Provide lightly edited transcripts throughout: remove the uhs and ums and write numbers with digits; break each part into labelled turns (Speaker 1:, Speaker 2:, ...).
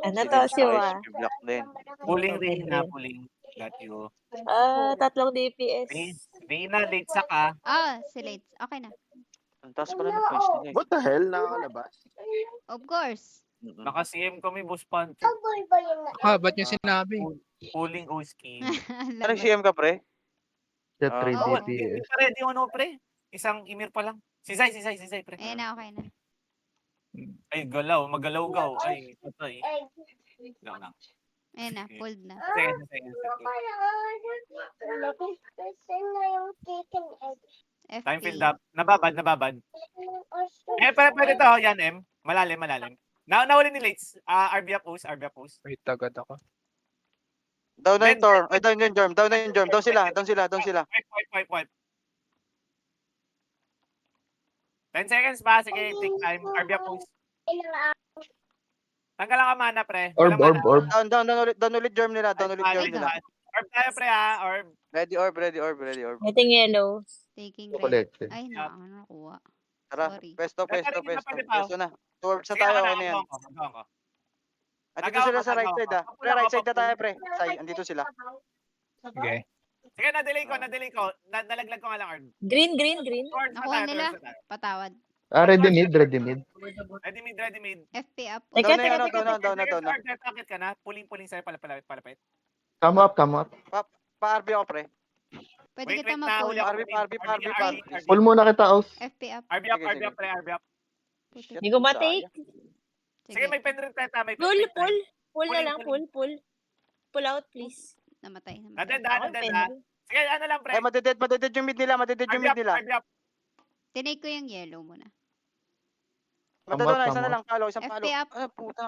Speaker 1: Ano
Speaker 2: Si
Speaker 1: to,
Speaker 2: Vince
Speaker 1: si
Speaker 2: tsaka
Speaker 1: Wa?
Speaker 2: HP block din.
Speaker 3: Pulling
Speaker 1: Okay,
Speaker 3: rin na,
Speaker 1: green.
Speaker 3: pulling. Got you.
Speaker 1: 3 DPS.
Speaker 3: Vina, late sa ka.
Speaker 4: Si Lates. Okay na.
Speaker 2: Ang taas pala ng points nila eh.
Speaker 5: What the hell? Nakakalabas.
Speaker 4: Of course.
Speaker 3: Naka-CM kami, boss Pancho.
Speaker 6: Ba't niya sinabi?
Speaker 3: Pulling Oski.
Speaker 2: Ano CM ka, pre?
Speaker 5: The
Speaker 2: Ah,
Speaker 5: 3
Speaker 4: oo.
Speaker 5: DPS.
Speaker 3: Ready yung ano, pre? Isang Emir pa lang. Sisay, pre.
Speaker 4: Ayan na, okay na.
Speaker 3: Ay, galaw. Magalaw-gaw. Ay, patay. Lang.
Speaker 4: Ayan na, pulled na.
Speaker 3: Sige. Time filled up. Nababad. Pwede to. Yan, M. Malalim. Nahuli ni Lates. RB up post.
Speaker 6: Wait, agad ako.
Speaker 2: Down na yung Tor. Ay, down yung Germ. Down sila.
Speaker 3: Wipe. 10 seconds ba? Sige, take time. RB up post. Tanggal lang ka mana, pre.
Speaker 5: Orb.
Speaker 2: Down ulit Germ nila.
Speaker 3: Orb tayo, pre, ha? Orb.
Speaker 2: Ready orb.
Speaker 1: Getting yellow.
Speaker 4: Taking red.
Speaker 5: Collected.
Speaker 4: Ay, nakuha.
Speaker 2: Tara,
Speaker 4: Sorry.
Speaker 2: pesto na. Towards na
Speaker 3: Sige,
Speaker 2: tayo, okay na yan.
Speaker 3: Nagawa ko.
Speaker 2: Andito sila sa right side, ah. Pre, right side na tayo, pre. Say, andito sila.
Speaker 6: Sige.
Speaker 3: Sige, na-delay ko. Nalaglag ko nga lang, Orb.
Speaker 1: Green.
Speaker 3: Towards na
Speaker 4: Nakuha
Speaker 3: tayo,
Speaker 4: nila.
Speaker 3: towards na tayo.
Speaker 4: Patawad.
Speaker 5: Ready mid.
Speaker 3: Ready mid.
Speaker 4: FP up.
Speaker 1: Teka.
Speaker 2: Down na.
Speaker 3: Target ka na. Puling sa'yo, palapit.
Speaker 5: Come up.
Speaker 2: Pa-RB ako, pre.
Speaker 4: Pwede
Speaker 3: Wait,
Speaker 4: kita
Speaker 3: nahuli
Speaker 4: mag-pull.
Speaker 3: ako.
Speaker 5: Pull muna kita, Aus.
Speaker 4: FP up.
Speaker 3: RB up, pre, RB up.
Speaker 4: Puti.
Speaker 1: Hindi ko matake.
Speaker 3: Sige, may pen rin teta, may pen.
Speaker 1: Pull na lang. Pull. Pull out, please.
Speaker 4: Namatay.
Speaker 3: Nadead,
Speaker 1: Ako,
Speaker 3: ha?
Speaker 1: pen.
Speaker 3: Sige, ano lang, pre.
Speaker 2: Ay, madeded yung mid nila.
Speaker 3: RB up.
Speaker 4: Tinake ko yung yellow muna.
Speaker 2: Matalo na,
Speaker 5: Tama.
Speaker 2: isa na lang. Isang
Speaker 4: FP
Speaker 2: palo.
Speaker 4: up.
Speaker 2: Puta.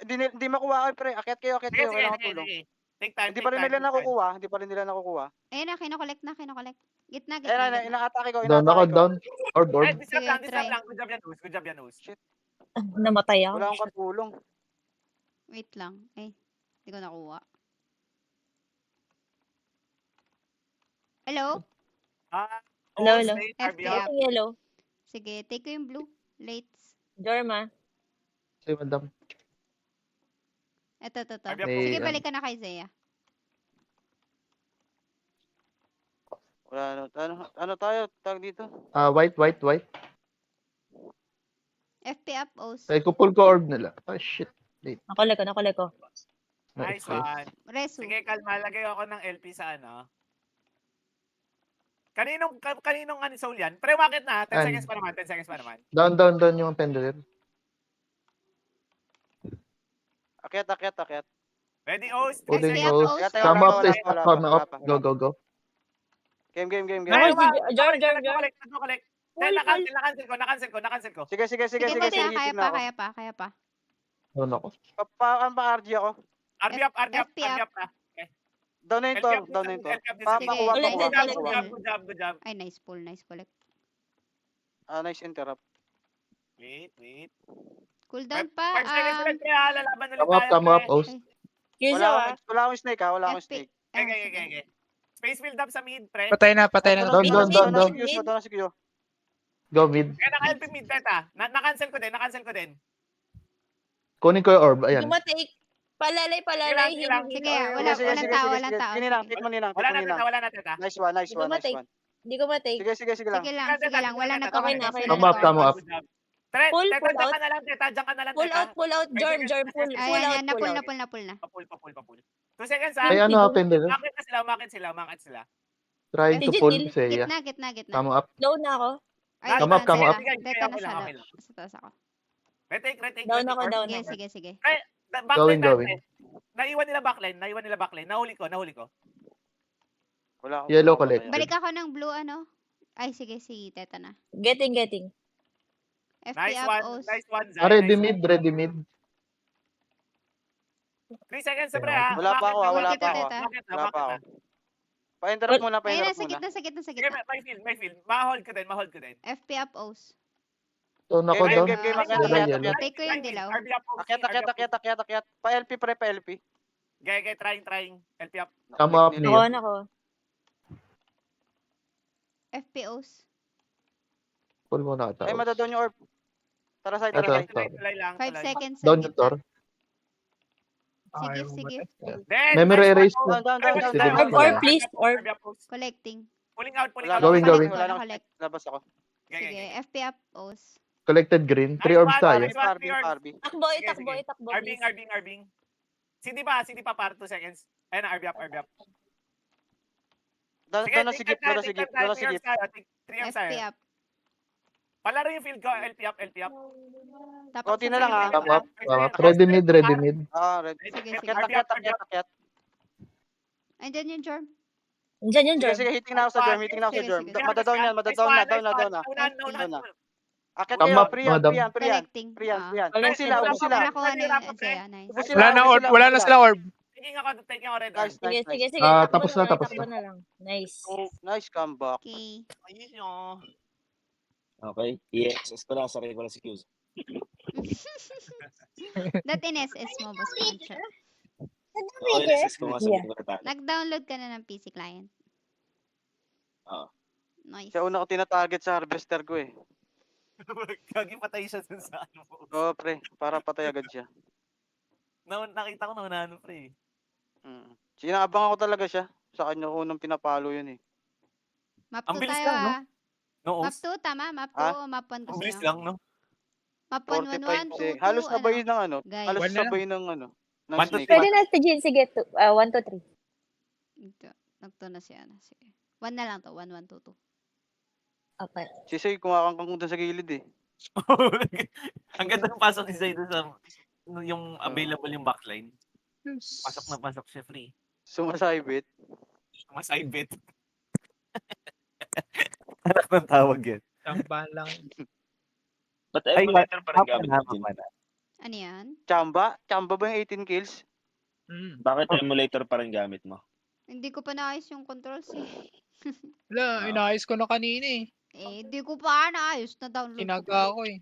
Speaker 2: Hindi makuha, pre. Akyat kayo.
Speaker 3: Sige.
Speaker 2: Kailangan tulong.
Speaker 3: Take time.
Speaker 2: Hindi pa rin nila nakukuha.
Speaker 4: Ayun na, kinokollect na. Gitna.
Speaker 2: Ayun, inaatake ko.
Speaker 5: Down. Orb.
Speaker 3: Disrupt
Speaker 4: Sige, try.
Speaker 3: lang. Good job yan, Us.
Speaker 1: Namatay ako.
Speaker 2: Wala akong katulong.
Speaker 4: Wait lang. Hindi ko nakuha. Hello?
Speaker 1: Hello.
Speaker 3: RB up.
Speaker 1: Getting yellow.
Speaker 4: Sige, take ko yung blue. Lates.
Speaker 1: Jorma.
Speaker 5: Si madam.
Speaker 4: Ito.
Speaker 3: RB up.
Speaker 4: Sige,
Speaker 5: May-
Speaker 4: balik ka na kay Zaya.
Speaker 2: Wala, ano tayo? Tag dito.
Speaker 5: White.
Speaker 4: FP up, Os.
Speaker 5: Ay, kupul ko orb nila. Shit.
Speaker 1: Nakulay ko.
Speaker 3: Nice one.
Speaker 4: Resu.
Speaker 3: Sige, kalma. Lagay ako ng LP sa ano. Kaninong soul yan? Pero bakit na? 10 seconds pa naman.
Speaker 5: Down yung pendulum.
Speaker 2: Akyat.
Speaker 3: Ready, Os?
Speaker 5: Pulling
Speaker 4: FP up,
Speaker 5: Aus.
Speaker 4: Aus.
Speaker 5: Come up. Go.
Speaker 2: Game.
Speaker 1: Jorm.
Speaker 3: Nagko-collect.
Speaker 1: Pull.
Speaker 3: Nakancel ko.
Speaker 2: Sige.
Speaker 4: Kaya pa.
Speaker 5: Down ako.
Speaker 2: Ang pa-RG ako.
Speaker 3: RB up.
Speaker 4: FP up.
Speaker 2: Down na yung Tor. Makuha.
Speaker 1: Ulit.
Speaker 3: Good job.
Speaker 4: Ay, nice pull. Nice collect.
Speaker 2: Nice interrupt.
Speaker 3: Wait.
Speaker 4: Cooldown pa.
Speaker 3: 5 seconds ulit, pre, lalaban ulit
Speaker 5: Come up, Aus.
Speaker 2: Wala akong snake, ha? Wala akong
Speaker 4: FP.
Speaker 2: snake.
Speaker 3: Okay. Space build up sa mid, pre.
Speaker 6: Patay na.
Speaker 5: Down.
Speaker 2: Down na si Kyo.
Speaker 5: Go mid.
Speaker 3: Kaya naka-LP mid, teta. Na-cancel ko din.
Speaker 5: Kunin ko yung orb. Ayan.
Speaker 1: Tumatake. Palalay.
Speaker 3: Sige lang.
Speaker 4: Sige, walang tao.
Speaker 2: Hit mo ninang.
Speaker 3: Wala na, teta.
Speaker 2: Nice one.
Speaker 1: Hindi ko matake.
Speaker 2: Sige lang.
Speaker 4: Sige lang. Wala na
Speaker 1: Okay na.
Speaker 5: Come up.
Speaker 3: Tre,
Speaker 1: Pull
Speaker 3: teta,
Speaker 1: out.
Speaker 3: diyan ka na lang, teta.
Speaker 1: Pull out. Jorm. Pull
Speaker 4: Ayan,
Speaker 1: out.
Speaker 4: napul na.
Speaker 3: Papul. 2 seconds, ha?
Speaker 5: Ay, ano pendulum?
Speaker 3: Umakit sila.
Speaker 5: Trying to pull Seiya.
Speaker 4: Gitna.
Speaker 5: Come up.
Speaker 1: Down na ako.
Speaker 4: Ay,
Speaker 5: Come up.
Speaker 4: Dito na siya.
Speaker 3: Okay lang.
Speaker 4: Sa taas ako.
Speaker 3: Retake.
Speaker 1: Down ako.
Speaker 4: Sige.
Speaker 3: Backline
Speaker 5: Going.
Speaker 3: natin. Naiwan nila backline. Nahuli ko.
Speaker 2: Wala akong
Speaker 5: Yellow collect.
Speaker 4: Balik ako ng blue, ano? Ay, sige, si Teta na.
Speaker 1: Getting.
Speaker 4: FP
Speaker 3: Nice
Speaker 4: up,
Speaker 3: one,
Speaker 4: Os.
Speaker 3: Zai.
Speaker 5: Ready
Speaker 3: Nice
Speaker 5: mid.
Speaker 3: 3 seconds, pre, ha?
Speaker 2: Wala pa ako.
Speaker 3: Umakit na.
Speaker 2: Pa-interrupt muna.
Speaker 4: Ayun na, sa gitna.
Speaker 3: Sige, may field. Ma-hold ko din.
Speaker 4: FP up, Os.
Speaker 5: Down ako, down.
Speaker 2: Game.
Speaker 5: Yellow.
Speaker 4: Take ko yung dilaw.
Speaker 3: RB up.
Speaker 2: Akyat. Pa-LP, pre, pa-LP.
Speaker 3: Gaya, trying. LP up.
Speaker 5: Come up,
Speaker 2: Nila.
Speaker 5: Neo.
Speaker 1: Ako.
Speaker 4: FP, Os.
Speaker 5: Pull muna kita.
Speaker 2: Ay, madadon yung orb. Tara, side.
Speaker 5: Ito.
Speaker 3: Tulay lang.
Speaker 4: 5 seconds sa
Speaker 5: Down yung
Speaker 4: gitna.
Speaker 5: Tor.
Speaker 4: Sige,
Speaker 6: Ayaw
Speaker 4: sige.
Speaker 6: matay.
Speaker 3: Then,
Speaker 5: Memory
Speaker 3: nice one,
Speaker 5: erase
Speaker 3: oh.
Speaker 5: po.
Speaker 2: Down, down, down, down,
Speaker 5: Accident
Speaker 2: down.
Speaker 1: Orb,
Speaker 5: pala.
Speaker 1: orb, please. Orb.
Speaker 3: RB up post.
Speaker 4: Collecting.
Speaker 3: Pulling out, pulling
Speaker 2: Wala
Speaker 3: out.
Speaker 2: na
Speaker 5: Going,
Speaker 2: akong
Speaker 5: going.
Speaker 2: collect, wala na akong
Speaker 4: Collect.
Speaker 2: collect. Labas ako.
Speaker 3: Okay,
Speaker 4: Sige,
Speaker 3: okay.
Speaker 4: FP up, os.
Speaker 5: Collected green. 3
Speaker 3: Nice
Speaker 5: orbs
Speaker 3: one,
Speaker 5: tayo.
Speaker 3: nice one.
Speaker 2: Parby, parby.
Speaker 1: Takbo,
Speaker 3: Sige,
Speaker 1: itakbo,
Speaker 3: sige.
Speaker 1: itakbo,
Speaker 3: Arbing,
Speaker 1: please.
Speaker 3: arbing, arbing. CD pa para 2 seconds. Ayun na, RB up, RB up.
Speaker 2: Down,
Speaker 3: Sige,
Speaker 2: down na
Speaker 3: take
Speaker 2: sigip,
Speaker 3: time
Speaker 2: down na
Speaker 3: tayo,
Speaker 2: sigip,
Speaker 3: take time
Speaker 2: down na
Speaker 3: tayo. 3
Speaker 2: sigip.
Speaker 3: orbs tayo, 3 orbs
Speaker 4: FP
Speaker 3: tayo.
Speaker 4: up.
Speaker 3: Palaro yung field ko, LP up, LP up.
Speaker 4: Tapos
Speaker 2: Konti na lang, ah.
Speaker 5: Come up, come up. Ready mid, ready mid.
Speaker 2: Ah, red.
Speaker 4: Sige, sige.
Speaker 2: Takyat, takyat, takyat, takyat.
Speaker 4: Andyan yung Jorm.
Speaker 1: Diyan yung
Speaker 2: Sige,
Speaker 1: Jorm.
Speaker 2: sige, hitting na ako sa germ, hitting na ako sa
Speaker 4: Sige,
Speaker 2: germ.
Speaker 4: sige.
Speaker 2: Madadown yan, madadown na, down na, down na.
Speaker 3: Unahan,
Speaker 2: Down
Speaker 3: unahan.
Speaker 2: na. Akit
Speaker 5: Come
Speaker 2: kayo,
Speaker 5: up,
Speaker 2: pre yan,
Speaker 5: madam.
Speaker 2: pre yan, pre yan.
Speaker 4: Collecting.
Speaker 2: Pre yan, pre yan.
Speaker 1: Wala
Speaker 2: Ubus sila,
Speaker 1: sila.
Speaker 2: ubus sila.
Speaker 4: Nakuha na yung Isaiah. Nice.
Speaker 2: Ubus sila,
Speaker 6: Wala na
Speaker 2: ubus
Speaker 6: orb,
Speaker 2: sila,
Speaker 6: wala
Speaker 2: ubus
Speaker 6: na
Speaker 2: sila.
Speaker 6: sila orb.
Speaker 3: Taking ako red
Speaker 2: Nice,
Speaker 3: orb.
Speaker 1: Sige,
Speaker 2: nice,
Speaker 1: sige,
Speaker 2: nice.
Speaker 1: sige.
Speaker 5: Ah,
Speaker 1: Itakbo
Speaker 5: tapos
Speaker 1: na
Speaker 5: na,
Speaker 1: lang,
Speaker 5: tapos
Speaker 1: itakbo
Speaker 5: na.
Speaker 1: na lang. Nice.
Speaker 2: Nice comeback.
Speaker 4: Okay.
Speaker 3: Ayun yun.
Speaker 7: Okay, i-access ko lang, sarili ko lang si Q's.
Speaker 4: That in SS mo, boss Pancho.
Speaker 7: Oo, i-access ko nga sa ko na tayo.
Speaker 4: Nag-download ka na ng PC client.
Speaker 7: Oo.
Speaker 4: Nice.
Speaker 2: Siya una ko tinatarget sa harvester ko eh.
Speaker 3: Gagi patay siya dun sa ano po.
Speaker 2: Oo, pre, para patay agad siya.
Speaker 3: Nakita ko na unahan pre.
Speaker 2: Sinabang ako talaga siya. Sa kanya ko unang pinapalo yun eh.
Speaker 4: Map
Speaker 3: Ang
Speaker 4: 2
Speaker 3: bilis
Speaker 4: tayo
Speaker 3: lang, no?
Speaker 4: ah.
Speaker 3: No,
Speaker 4: Map 2, tama? Map 2
Speaker 2: Ah?
Speaker 4: o map 1
Speaker 3: ang
Speaker 4: gusto
Speaker 3: bilis
Speaker 4: nyo?
Speaker 3: lang, no?
Speaker 4: Map 1, 1, 1, 2, 2,
Speaker 2: Halos sabay ng ano.
Speaker 4: Guys.
Speaker 2: Halos
Speaker 6: One na lang.
Speaker 2: sabay ng ano. Ng
Speaker 3: 1 to
Speaker 2: snake.
Speaker 1: Pwede na si Jin. Sige, 1 to 3.
Speaker 4: Nagto na siya. Sige. 1 na lang to. 1, 1, 2, 2.
Speaker 1: Okay.
Speaker 2: Si Say kumakangkang dun sa gilid eh.
Speaker 3: Ang ganda ng pasok ni Zay dun sa yung available yung backline. Pasok na pasok siya free.
Speaker 2: Sumasaybit.
Speaker 3: Mas side bet. Anak ng tawag yan.
Speaker 6: Tambahan lang.
Speaker 7: But
Speaker 3: Ay,
Speaker 7: emulator pa rin
Speaker 3: Mapa
Speaker 7: gamit
Speaker 3: na,
Speaker 7: mo din.
Speaker 3: mapa na.
Speaker 4: Ano yan?
Speaker 2: Chamba? Chamba ba yung 18 kills?
Speaker 7: Bakit emulator pa rin gamit mo?
Speaker 4: Hindi ko pa naayos yung controls eh.
Speaker 6: Wala, inayos ko na kanina eh.
Speaker 4: Hindi ko pa naayos. Na-download ko pa.
Speaker 6: Tinaga ako eh.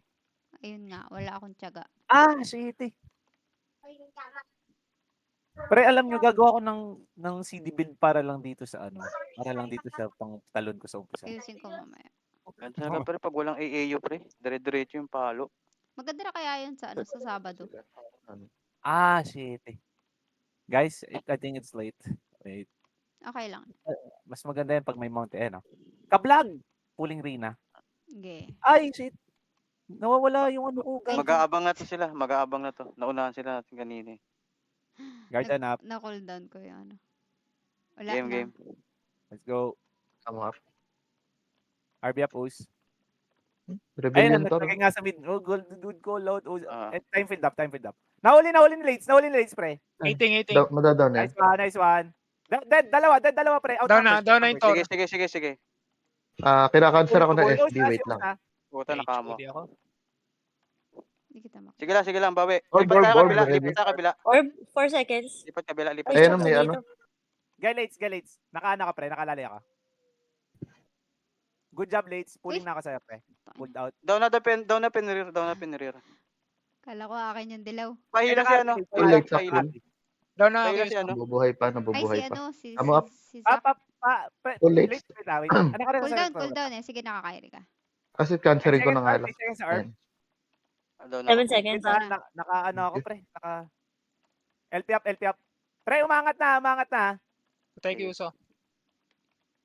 Speaker 4: Ayun nga. Wala akong tiyaga.
Speaker 3: Ah, shit eh. Pre, alam nyo, gagawa ko ng CD build para lang dito sa ano. Para lang dito sa pang talon ko sa umpisa.
Speaker 4: Ayusin ko mamaya.
Speaker 2: Ganda na pre pag walang AAU pre. Dire-diretso yung palo.
Speaker 4: Maganda na kaya yun sa ano sa Sabado.
Speaker 3: Ah, shit eh. Guys, I think it's late. Wait.
Speaker 4: Okay lang.
Speaker 3: Mas maganda yan pag may mount eh, no? Kablag! Pulling Rina.
Speaker 4: Okay.
Speaker 3: Ay, shit. Nawawala yung ano ko. guys.
Speaker 2: Mag-aabang na to sila. Mag-aabang na to. Naunahan sila natin kanina eh.
Speaker 3: Guardian up.
Speaker 4: Na-cooldown ko yung ano. Wala
Speaker 2: Game,
Speaker 4: na.
Speaker 2: game.
Speaker 3: Let's go.
Speaker 5: Come up.
Speaker 3: RB up, O's.
Speaker 5: Rebellion
Speaker 3: Ayun,
Speaker 5: to.
Speaker 3: naglagay nga sa mid. Oh, good call out. Oh,
Speaker 2: Ah.
Speaker 3: time filled up, time filled up. Nahuli ni Lates, pre.
Speaker 6: Eating.
Speaker 5: Madadown yan.
Speaker 3: Nice one. Dead, dalawa, pre. Out
Speaker 6: Down
Speaker 3: numbers,
Speaker 6: na
Speaker 3: out
Speaker 6: yung
Speaker 3: numbers.
Speaker 6: Toro.
Speaker 2: Sige.
Speaker 5: Kinakanswer ako ng
Speaker 3: Uy,
Speaker 5: SD.
Speaker 3: O's,
Speaker 5: Wait
Speaker 3: O's,
Speaker 5: lang.
Speaker 3: ah.
Speaker 2: Puta nakamo.
Speaker 6: HOD ako.
Speaker 4: Hindi kita makita.
Speaker 2: Sige lang, bawi.
Speaker 5: Orb,
Speaker 2: Lipat tayo
Speaker 5: orb,
Speaker 2: kabila,
Speaker 5: ready.
Speaker 2: lipat tayo kabila.
Speaker 1: Orb, 4 seconds.
Speaker 2: Lipat kabila, lipat.
Speaker 1: Ay,
Speaker 5: Ayun,
Speaker 1: shot
Speaker 5: may
Speaker 1: dito.
Speaker 5: ano.
Speaker 3: Lates. Nakaano ka, pre. Nakalali ka. Good job, Lates. Pulling na ako sa'yo, pre. Pulled out.
Speaker 2: Down na pinrear.
Speaker 4: Kala ko akin yung dilaw.
Speaker 2: Pahila si ano?
Speaker 5: Ulit sa
Speaker 2: Pahila.
Speaker 5: full.
Speaker 6: Down na
Speaker 2: Pahila
Speaker 6: ako.
Speaker 2: si ano?
Speaker 5: Nabubuhay pa,
Speaker 4: Ay,
Speaker 5: nabubuhay
Speaker 4: si
Speaker 5: pa.
Speaker 4: ano, si
Speaker 5: Tama up.
Speaker 4: Zac.
Speaker 5: Full Lates.
Speaker 3: Lates, wait. Ano ka rin sa
Speaker 4: Cooldown eh. Sige, nakakairi ka.
Speaker 5: Kasi canceling ko na nga lang.
Speaker 3: Sa orb.
Speaker 5: Ayan.
Speaker 2: Down
Speaker 1: 7
Speaker 2: na.
Speaker 1: seconds.
Speaker 3: Minsan, naka-ano ako, pre. LP up. Pre, umangat na.
Speaker 6: Patay ko Uso.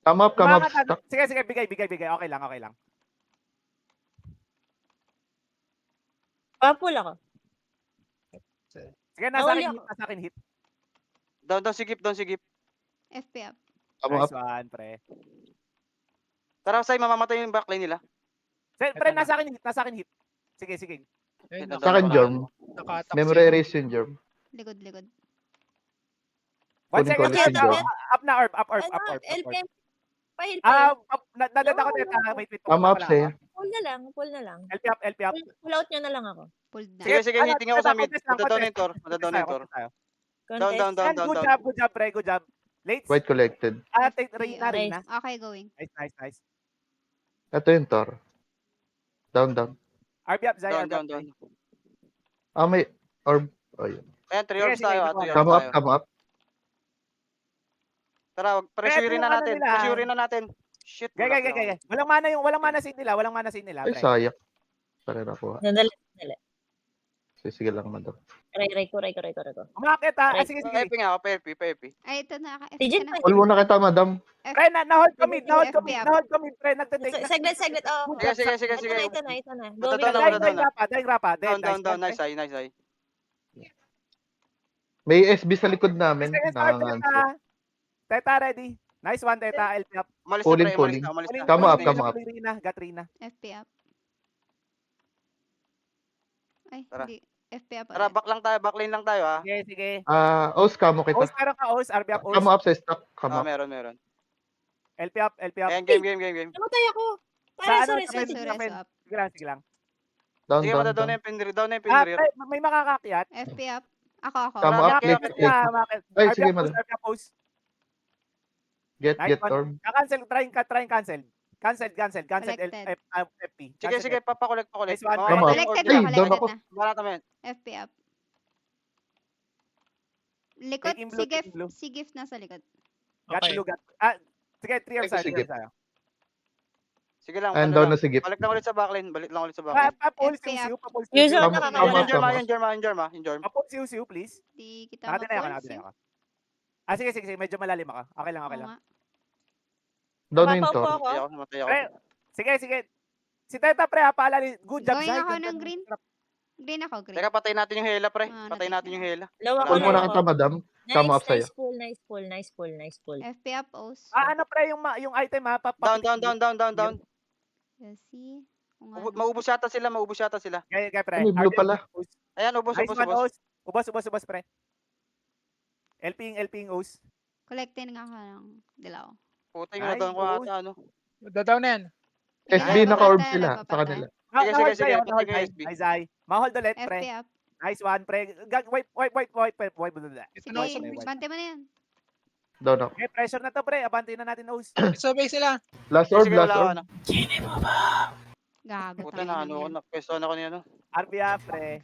Speaker 5: Come up.
Speaker 3: Umangat na.
Speaker 5: Stuck.
Speaker 3: Sige, bigay. Okay lang.
Speaker 1: Papul ako.
Speaker 3: Sige, nasa
Speaker 1: Nahuli
Speaker 3: akin hit.
Speaker 2: Down sigip.
Speaker 4: FP up.
Speaker 5: Come up.
Speaker 3: Nice one, pre.
Speaker 2: Tara, Say, mamamatay yung backline nila.
Speaker 3: Pre, nasa akin hit. Sige.
Speaker 6: Ayun,
Speaker 2: Sa
Speaker 5: Sa akin, Jorm.
Speaker 6: nakatak
Speaker 5: Memory
Speaker 6: siya.
Speaker 5: erase yun, Jorm.
Speaker 4: Likod.
Speaker 3: 1
Speaker 5: Kunin
Speaker 3: second.
Speaker 5: ko ulit yung Jorm.
Speaker 3: Up na orb.
Speaker 1: Ano, LPM. Pahil.
Speaker 3: Nadad ako dito. Wait.
Speaker 5: Come up, Say.
Speaker 1: Pull na lang.
Speaker 3: LP up.
Speaker 1: Pull out nyo na lang ako.
Speaker 4: Pulled na.
Speaker 2: Sige, hitting ako sa mid. Madadown na yung tor.
Speaker 1: Contest.
Speaker 2: Down.
Speaker 3: Good job, pre. Good job. Lates.
Speaker 5: White collected.
Speaker 3: Take Rina.
Speaker 4: Okay, going.
Speaker 3: Nice.
Speaker 5: Ito yung Tor. Down.
Speaker 3: RB up, Zay.
Speaker 2: Down.
Speaker 5: May orb. Oh, yun.
Speaker 2: Ayan, 3 orbs
Speaker 3: Sige,
Speaker 2: tayo.
Speaker 3: sige,
Speaker 5: Come up.
Speaker 2: Tara, pressurein
Speaker 3: yung
Speaker 2: na
Speaker 3: ano
Speaker 2: natin.
Speaker 3: nila.
Speaker 2: Shit.
Speaker 3: Gaya. Walang mana seed nila.
Speaker 5: Ay,
Speaker 3: Pre.
Speaker 5: sayang. Pare na kuha.
Speaker 1: Sandali.
Speaker 5: Sige lang, madam.
Speaker 1: Aray ko.
Speaker 3: Umakit ha.
Speaker 1: Aray,
Speaker 3: Sige,
Speaker 2: Pa-FP
Speaker 3: sige.
Speaker 2: nga ako, pa-FP, pa-FP.
Speaker 4: Ay, ito na. F
Speaker 1: Si
Speaker 4: ka
Speaker 1: Jin
Speaker 4: na.
Speaker 1: pa.
Speaker 5: Call muna kita, madam.
Speaker 4: F.
Speaker 3: Pre, na-hold kami, na-hold
Speaker 4: FP
Speaker 3: kami,
Speaker 4: up.
Speaker 3: na-hold kami, pre. Nagtatake na.
Speaker 1: Saglit. Oo.
Speaker 2: Sige.
Speaker 1: Ito na. Go,
Speaker 2: Ito
Speaker 1: Mika.
Speaker 2: na,
Speaker 3: Dahil
Speaker 2: down na.
Speaker 3: rapa, dahil rapa.
Speaker 2: Down. Nice eye.
Speaker 5: May SB sa likod namin.
Speaker 3: Sige, start,
Speaker 5: Nanganganso.
Speaker 3: Teta. Teta, ready. Nice one, Teta. LP up.
Speaker 2: Umalis na,
Speaker 5: Pulling,
Speaker 2: pre.
Speaker 5: pulling.
Speaker 2: Umalis na.
Speaker 5: Come up,
Speaker 2: Umalis na.
Speaker 5: come up.
Speaker 3: Gatrina.
Speaker 4: FP up. Ay,
Speaker 2: Tara.
Speaker 4: hindi. FP up.
Speaker 2: Tara,
Speaker 4: ulit.
Speaker 2: backlane lang tayo, ha?
Speaker 3: Sige.
Speaker 5: Os, kamo kita.
Speaker 3: Os, meron ka, Os. RB up, Os.
Speaker 5: Kamo up sa stock. Kamo up.
Speaker 2: Meron.
Speaker 3: LP up.
Speaker 2: Ayan, game.
Speaker 1: Namatay ako.
Speaker 3: Sa
Speaker 1: Sorry.
Speaker 3: ano,
Speaker 4: Sorry,
Speaker 3: Amen.
Speaker 4: up.
Speaker 3: Sige lang.
Speaker 5: Down,
Speaker 2: Sige,
Speaker 5: down,
Speaker 2: down
Speaker 5: down.
Speaker 2: na yung pinrito. Down na yung
Speaker 3: Ah,
Speaker 2: pinrito.
Speaker 3: pre, may makakakyat.
Speaker 4: FP up. Ako.
Speaker 5: Come up,
Speaker 2: Okay,
Speaker 5: click,
Speaker 2: okay.
Speaker 5: click. Ay, sige,
Speaker 3: RB
Speaker 5: madam.
Speaker 3: up, Os.
Speaker 5: Get
Speaker 3: Nice one.
Speaker 5: orb.
Speaker 3: Cancel, try cancel. Cancel
Speaker 4: Collected.
Speaker 3: FP.
Speaker 2: Sige, papakolect.
Speaker 3: Nice one.
Speaker 5: Come up.
Speaker 4: Collected
Speaker 5: Ay,
Speaker 4: na.
Speaker 5: down
Speaker 4: Collected
Speaker 5: ako.
Speaker 4: na.
Speaker 2: Barata mo yan.
Speaker 4: FP up. Likod.
Speaker 3: Taking blue, taking blue.
Speaker 4: Si Gift nasa likod.
Speaker 3: Got
Speaker 6: Okay.
Speaker 3: blue, got. Sige, 3
Speaker 5: Ay, sige.
Speaker 2: Sige lang.
Speaker 5: And
Speaker 2: ano
Speaker 5: down
Speaker 2: lang.
Speaker 5: na si Gift.
Speaker 2: Balik lang ulit sa backline.
Speaker 3: Pa-pulse
Speaker 4: FP up.
Speaker 3: yung pa-pulse
Speaker 1: User
Speaker 5: Come
Speaker 1: na
Speaker 5: up, come up,
Speaker 1: kakalaga.
Speaker 5: come up.
Speaker 2: Yung germ.
Speaker 3: Pa-pulse yung please.
Speaker 4: Di kita
Speaker 3: Nakadinay ako,
Speaker 4: ma-pulse.
Speaker 3: nakadinay ako. Sige, medyo malalim ako. Okay lang.
Speaker 4: Oo nga.
Speaker 5: Down na yung
Speaker 1: Mapaupo
Speaker 5: tor.
Speaker 1: ako.
Speaker 2: Matay ako.
Speaker 3: Pre, sige. Si Teta, pre, paalala. Good job,
Speaker 4: Going
Speaker 3: Zai.
Speaker 4: ako
Speaker 3: Ganda
Speaker 4: ng green. Green ako, green.
Speaker 2: Teka, patayin natin yung hela, pre.
Speaker 4: Ah,
Speaker 2: Patayin natin yung hela.
Speaker 1: Low ako.
Speaker 5: Call muna kita, madam. Come up sa'yo.
Speaker 1: Nice pull.
Speaker 4: FP up, Os.
Speaker 3: Ano, pre, yung item ha?
Speaker 2: Down.
Speaker 4: Let's see. Kung ano.
Speaker 2: Maubos yata sila.
Speaker 3: Kaya, pre.
Speaker 5: Ay, blue pala.
Speaker 2: Ayan, ubos.
Speaker 3: Nice one, Os. Ubos, pre. LPing Os.
Speaker 4: Collectin nga ako ng dilaw.
Speaker 2: Puta yung nadaan ko
Speaker 3: Nice,
Speaker 2: ata, ano.
Speaker 6: Dadown na yan.
Speaker 5: SB,
Speaker 4: Ay,
Speaker 5: naka-orb
Speaker 4: papantay,
Speaker 5: sila sa
Speaker 4: papantay.
Speaker 5: kanila.
Speaker 2: Sige,
Speaker 3: Mahold
Speaker 2: patay
Speaker 3: tayo.
Speaker 2: SB.
Speaker 3: Nice, Zai. Mahold ulit,
Speaker 4: FP
Speaker 3: pre.
Speaker 4: up.
Speaker 3: Nice one, pre. Wipe.
Speaker 4: Sige,
Speaker 6: Nice.
Speaker 4: bante mo na yan.
Speaker 5: Down ako.
Speaker 3: Okay, pressure na to, pre. Abante na natin, Os.
Speaker 6: Sabay sila.
Speaker 5: Last orb,
Speaker 2: Sige,
Speaker 5: last
Speaker 2: wala
Speaker 5: orb.
Speaker 2: ako, ano.
Speaker 4: Gago
Speaker 2: Puta
Speaker 4: tayo
Speaker 2: na, ano ko na. Pwesto na ko niya, ano.
Speaker 3: RB up, pre.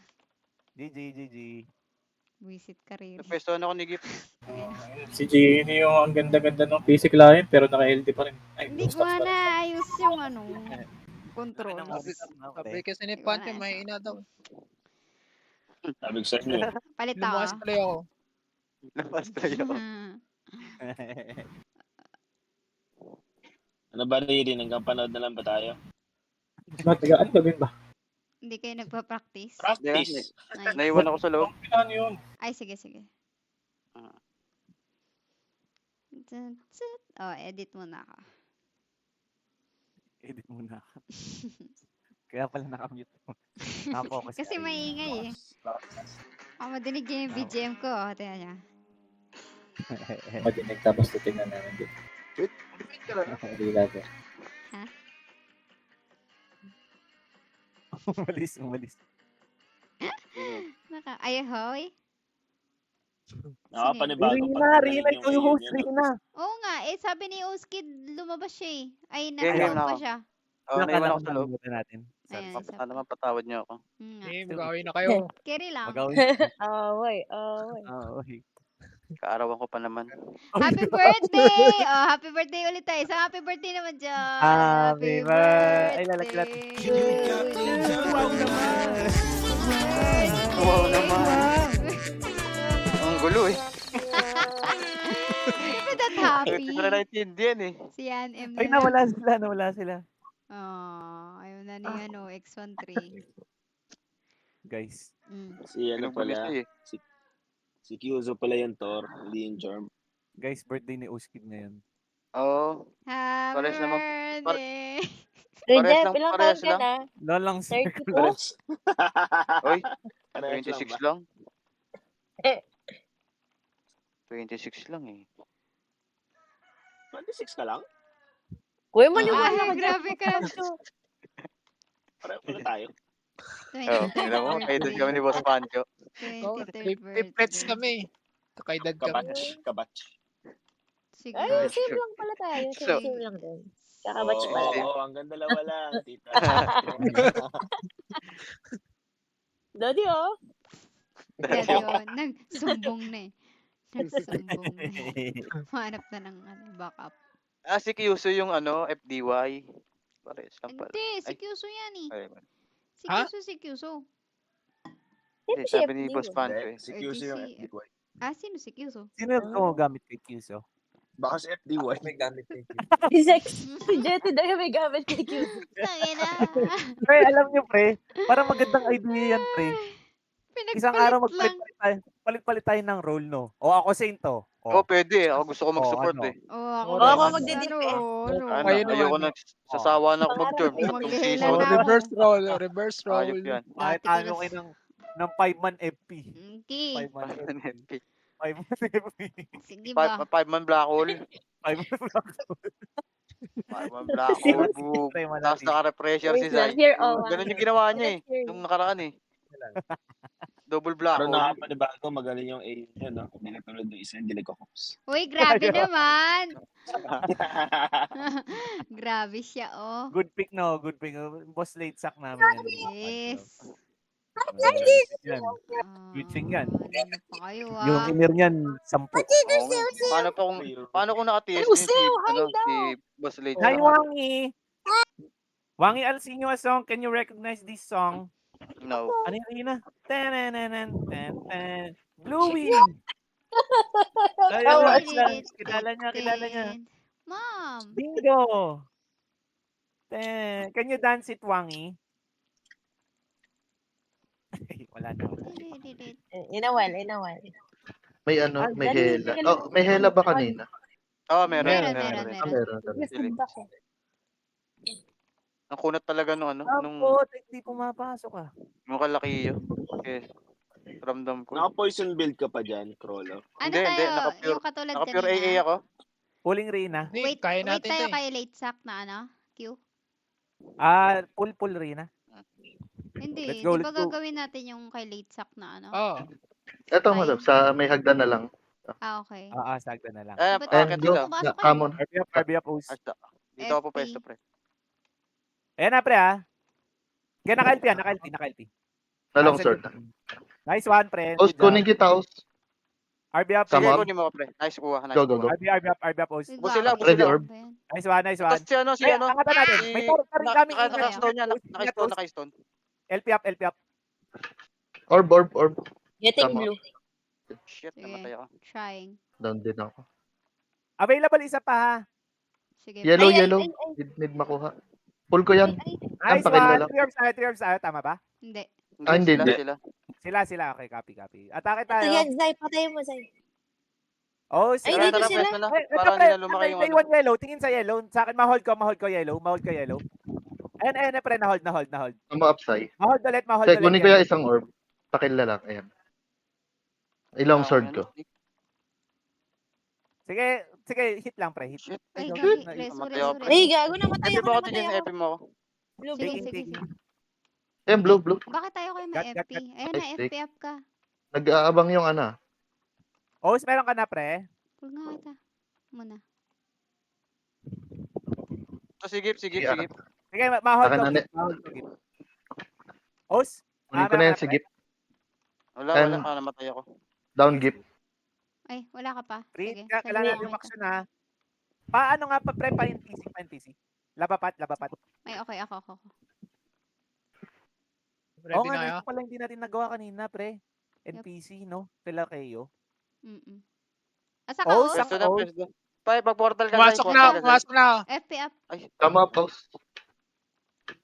Speaker 3: GG.
Speaker 4: Visit career.
Speaker 2: Pwesto na ko ni Gift.
Speaker 8: Si Genie yung ang ganda-ganda ng PC client pero naka-LD pa rin. Ay,
Speaker 4: Hindi ko
Speaker 8: stop.
Speaker 4: na ayos yung control.
Speaker 6: Sabi kasi ni Pante, mahina daw.
Speaker 7: Sabi ko sa inyo.
Speaker 4: Palit
Speaker 6: Lumakas
Speaker 4: ako.
Speaker 6: play ako.
Speaker 2: Labas tayo.
Speaker 7: Ano ba rin? Hanggang panood na lang ba tayo?
Speaker 8: Ano gawin ba?
Speaker 4: Hindi kayo nagpa-practice.
Speaker 7: Practice.
Speaker 4: Nice.
Speaker 2: Naiwan ako sa loob.
Speaker 8: Ano yun?
Speaker 4: Ay, sige.
Speaker 2: Ah.
Speaker 4: Oh, edit muna ako.
Speaker 3: Edit muna. Kaya pala nakamute mo. Nakapokus.
Speaker 4: Kasi maingay eh. Madinig niya yung BGM ko. Oh, tingnan niya.
Speaker 8: Madinig tapos titingnan namin dito. Hindi natin.
Speaker 3: Umalis.
Speaker 4: Ay, hoy.
Speaker 7: Nakapanibago
Speaker 3: Rina, ikaw yung host, Rina.
Speaker 4: Oo nga, sabi ni Oskid, lumabas siya eh. Ay,
Speaker 2: Game
Speaker 4: nasa
Speaker 2: na
Speaker 4: pa
Speaker 2: ako.
Speaker 4: siya.
Speaker 2: Naiwan ako sa loob.
Speaker 3: natin.
Speaker 4: Ayan, isa
Speaker 2: Ano
Speaker 4: pa.
Speaker 2: naman, patawad niyo ako.
Speaker 4: Nga.
Speaker 6: Eh, mag-away na kayo.
Speaker 4: Carry lang.
Speaker 3: Magawin.
Speaker 1: Away.
Speaker 3: Okay.
Speaker 2: Kaarawan ko pa naman.
Speaker 4: Happy birthday! Oh, happy birthday ulit tayo. So, happy birthday naman dyan.
Speaker 3: Happy birthday. Ay, lalaglat.
Speaker 2: Wow naman. Ang gulo eh.
Speaker 4: You're that happy.
Speaker 2: Hindi ko na naintindihan eh.
Speaker 4: Si Yan M
Speaker 3: Ay,
Speaker 4: na lang.
Speaker 3: nawala sila.
Speaker 4: Oh, ayun na ni X13.
Speaker 3: Guys.
Speaker 7: Si ano pala,
Speaker 2: eh.
Speaker 7: si Kyuzo pala yung Thor, hindi yung Germ.
Speaker 3: Guys, birthday ni Oskid ngayon.
Speaker 2: Oo.
Speaker 4: Happy
Speaker 2: Pares naman.
Speaker 4: birthday.
Speaker 1: Kuya
Speaker 2: Parehas
Speaker 1: Jeff,
Speaker 2: lang,
Speaker 1: ilang taon
Speaker 2: parehas
Speaker 1: ka
Speaker 2: lang.
Speaker 1: na?
Speaker 3: Lolang
Speaker 1: 32?
Speaker 2: Oy,
Speaker 7: Parehas
Speaker 2: 26
Speaker 7: lang
Speaker 2: lang. 26 lang eh.
Speaker 7: ba? 26 ka lang?
Speaker 1: Kuya, maniwala
Speaker 4: Ay,
Speaker 1: ka dyan.
Speaker 4: grabe ka.
Speaker 7: Pareho pala tayo.
Speaker 2: Oo, alam mo, kayo doon kami ni Boss Pancho.
Speaker 4: 23rd birthday.
Speaker 6: Tiplets kami. Kakaedad kami.
Speaker 7: Kabatch.
Speaker 4: Sige.
Speaker 1: Ay, same lang pala tayo.
Speaker 2: So-
Speaker 1: Same lang din. Kakabatch
Speaker 7: Oo,
Speaker 1: pala.
Speaker 7: oo, hanggang dalawa lang, tita.
Speaker 1: Daddy, oh.
Speaker 4: Dati yun, nagsumbong na eh. Nagsumbong na eh. Hanap na ng backup.
Speaker 2: Si Kyuso yung FDY. Pares lang pala.
Speaker 4: Hindi, si
Speaker 2: Ay.
Speaker 4: Kyuso yan eh.
Speaker 2: Ay,
Speaker 4: Si
Speaker 6: Ha?
Speaker 4: Kyuso.
Speaker 2: Hindi,
Speaker 1: si
Speaker 2: sabi ni
Speaker 1: FD
Speaker 2: Boss
Speaker 1: eh.
Speaker 2: Pancho eh.
Speaker 7: Si
Speaker 4: Or
Speaker 7: QC
Speaker 4: di
Speaker 7: yung
Speaker 4: si-
Speaker 7: FDY.
Speaker 4: Sino si Kyuso?
Speaker 3: Sino yung gumagamit kay Kyuso?
Speaker 7: Baka si FDY may gamit kay QC.
Speaker 1: Si Zex. Si Jetty daw yung may gamit kay Q.
Speaker 4: Tangina.
Speaker 3: Pre, alam niyo pre, parang magandang idea yan pre. Isang araw
Speaker 4: Pinagpalit lang.
Speaker 3: palit-palit tayo ng role, no? O ako Sainto.
Speaker 2: Oo, pwede. Ako gusto ko mag-support
Speaker 3: ano?
Speaker 2: eh.
Speaker 4: Ako
Speaker 6: Oo, ako
Speaker 4: naman,
Speaker 1: magde-DPS.
Speaker 4: ano.
Speaker 6: Kayo
Speaker 2: Ayoko
Speaker 6: naman.
Speaker 2: na. Sasawa na ako mag-germ.
Speaker 1: Pangarap ko
Speaker 2: Tatlong
Speaker 1: yun.
Speaker 2: season.
Speaker 4: Maghihila na ako.
Speaker 6: Reverse roll, reverse
Speaker 2: Ayop
Speaker 6: roll.
Speaker 2: yan.
Speaker 3: Kahit
Speaker 4: Dati ko
Speaker 3: ano
Speaker 4: na-
Speaker 3: kayo ng 5-man FP.
Speaker 4: Okay.
Speaker 3: 5-man FP. 5-man FP.
Speaker 4: Sige ba?
Speaker 2: 5-man black hole.
Speaker 3: 5-man
Speaker 2: 5-man black hole. Boom.
Speaker 3: Pre,
Speaker 2: Tapos
Speaker 3: manati.
Speaker 2: naka-refresher si
Speaker 1: Wait lang,
Speaker 2: Zay.
Speaker 1: here, oh,
Speaker 2: Ganun yung ginawa niya eh.
Speaker 1: Let's hear.
Speaker 2: Nung nakaraan eh. Double black
Speaker 7: Pero
Speaker 2: hole.
Speaker 7: nakapanibago, magaling yung A yun, no? Hindi na tulad ng isa, hindi nagko-cops.
Speaker 4: Uy, grabe naman. Grabe siya, oh.
Speaker 3: Good pick, no? Good pick. Boss late sack namin yan.
Speaker 4: Yes.
Speaker 3: Yan. Good thing yan.
Speaker 4: Ano pa kayo,
Speaker 3: Yung
Speaker 4: ah?
Speaker 3: inner niyan, 10.
Speaker 2: Oo nga. Paano kung naka-TS din si, si Boss Late?
Speaker 3: Hi, Wangi! Wangi, I'll sing you a song. Can you recognize this song?
Speaker 2: No.
Speaker 3: Ano yung ina? Ten. Bluey! Ayun, kilala niya.
Speaker 4: Mom.
Speaker 3: Bingo! Can you dance it, Wangi? Wala na.
Speaker 1: Inawal.
Speaker 5: May ano, may hela. Oh, may hela ba kanina?
Speaker 2: Oo, meron.
Speaker 4: Meron.
Speaker 5: Meron.
Speaker 2: Ang kunat talaga nung ano, nung
Speaker 3: Hindi pumapasok ah.
Speaker 2: kalaki yun. Okay. Ramdam ko.
Speaker 7: Naka-poison build ka pa dyan, Crawler.
Speaker 4: Ano
Speaker 2: Hindi,
Speaker 4: tayo?
Speaker 2: naka-pure-
Speaker 4: Yung katulad
Speaker 2: Naka-pure AA
Speaker 4: kanina.
Speaker 2: ako.
Speaker 3: Pulling Rina.
Speaker 6: Hindi,
Speaker 4: Wait,
Speaker 6: kaya
Speaker 4: wait
Speaker 6: natin
Speaker 4: tayo
Speaker 6: to eh.
Speaker 4: kay late sack na ano? Q?
Speaker 3: Pull Rina.
Speaker 4: Hindi.
Speaker 3: Let's go,
Speaker 4: Di ba
Speaker 3: let's go.
Speaker 4: gagawin natin yung kay late sack na ano?
Speaker 6: Oo.
Speaker 5: Ito,
Speaker 4: Ay.
Speaker 5: madam, sa may hagdan na lang.
Speaker 4: Okay.
Speaker 3: Sagda na lang.
Speaker 2: Eh,
Speaker 4: Ba't
Speaker 2: packet
Speaker 5: And go,
Speaker 2: nila.
Speaker 4: Pumasok kayo.
Speaker 5: common.
Speaker 3: RB up, O's.
Speaker 2: Hasta. Dito ako
Speaker 4: FP.
Speaker 2: pwesto, pre.
Speaker 3: Ayan na, pre, ha? Kaya naka-LP.
Speaker 5: Na long sword.
Speaker 3: Nice one, pre.
Speaker 5: Os,
Speaker 3: Good job.
Speaker 5: kunin kita, Os.
Speaker 3: RB up,
Speaker 2: Sige,
Speaker 5: Tama.
Speaker 2: kunin mo ko, pre. Nice kuha. Nice
Speaker 5: Go, go,
Speaker 2: kuha.
Speaker 5: go.
Speaker 3: RB up, O's.
Speaker 4: Wait,
Speaker 2: Bus sila,
Speaker 4: bakit?
Speaker 2: bus
Speaker 5: Ready
Speaker 2: sila.
Speaker 5: orb.
Speaker 3: Nice one.
Speaker 2: Tapos si ano, si
Speaker 3: Ay,
Speaker 2: ano.
Speaker 3: angatan natin. May taro kami incoming.
Speaker 2: Naka-stone yan. Naka-stone,
Speaker 3: Yes,
Speaker 2: naka-stone.
Speaker 3: LP up.
Speaker 5: Orb.
Speaker 1: Getting
Speaker 5: Tama.
Speaker 1: blue.
Speaker 2: Shit,
Speaker 4: Sige.
Speaker 2: namatay ako.
Speaker 4: Trying.
Speaker 5: Down din ako.
Speaker 3: Available isa pa, ha?
Speaker 4: Sige.
Speaker 5: Yellow.
Speaker 1: Ay.
Speaker 5: Need makuha. Pull ko yan.
Speaker 3: Nice
Speaker 5: pakil na
Speaker 3: one.
Speaker 5: lang.
Speaker 3: 3 orbs tayo. Tama ba?
Speaker 4: Hindi.
Speaker 5: Hindi.
Speaker 2: Sila.
Speaker 3: Sila. Okay, copy. Atake
Speaker 1: Ito
Speaker 3: tayo.
Speaker 1: yan, Zay. Patayin mo, Zay.
Speaker 3: Oh,
Speaker 1: Ay,
Speaker 2: Tara,
Speaker 1: dito
Speaker 2: tara,
Speaker 1: sila.
Speaker 2: pwesto na.
Speaker 3: Ay, ito
Speaker 2: Para
Speaker 3: pre,
Speaker 2: hindi na lumaki yung
Speaker 3: may
Speaker 2: ano.
Speaker 3: one yellow. Tingin sa yellow. Sa akin, ma-hold ko yellow. Ayan, pre, na-hold.
Speaker 5: Tama upside.
Speaker 3: Ma-hold ulit.
Speaker 5: Sige, kunin ko yung isang orb. Pakil na lang. Ayan. Ilong sword ko.
Speaker 3: Sige, hit lang, pre. Hit.
Speaker 2: Shit.
Speaker 4: Ay,
Speaker 3: Ikaw,
Speaker 4: gagi.
Speaker 3: na-
Speaker 4: Reso.
Speaker 2: namatay ako, pre.
Speaker 1: Ay, gago. Namatay
Speaker 2: Epi
Speaker 1: ako.
Speaker 2: mo ako dyan, Epi mo ako.
Speaker 1: Blue,
Speaker 4: Sige,
Speaker 1: blue.
Speaker 4: sige.
Speaker 5: Ayan, blue.
Speaker 4: Bakit tayo kayo may
Speaker 3: Gat.
Speaker 4: FP? Ayan na,
Speaker 5: Nice
Speaker 4: FP up ka.
Speaker 5: Nag-aabang yung ano.
Speaker 3: Oh, meron ka na, pre.
Speaker 4: Pull nga ata. Muna.
Speaker 2: Sige.
Speaker 3: Sige, ma-hold
Speaker 5: Akin
Speaker 3: ko.
Speaker 5: na,
Speaker 3: Gip. Os?
Speaker 5: Kunin ko na yan si Gip.
Speaker 2: Wala,
Speaker 5: And-
Speaker 2: namatay ako.
Speaker 5: Down Gip.
Speaker 4: Ay, wala ka pa.
Speaker 3: Pre,
Speaker 4: Sige.
Speaker 3: kailangan natin yung action, ha? Paano nga pa, pre, pa NPC? Labapat.
Speaker 4: Ay, okay. Ako.
Speaker 6: Ready
Speaker 3: Oo
Speaker 6: na
Speaker 3: nga,
Speaker 6: kayo?
Speaker 3: ito pala hindi natin nagawa kanina, pre. NPC, no? Pila kayo.
Speaker 4: Asa ka,
Speaker 3: Oh,
Speaker 4: oh?
Speaker 2: Pwesto na, pwesto. Pag-portal ka,
Speaker 6: Pumasok
Speaker 2: Zay,
Speaker 6: na,
Speaker 2: portal ka, Zay.
Speaker 6: pumasok na.
Speaker 4: FP up.
Speaker 5: Tama, pause.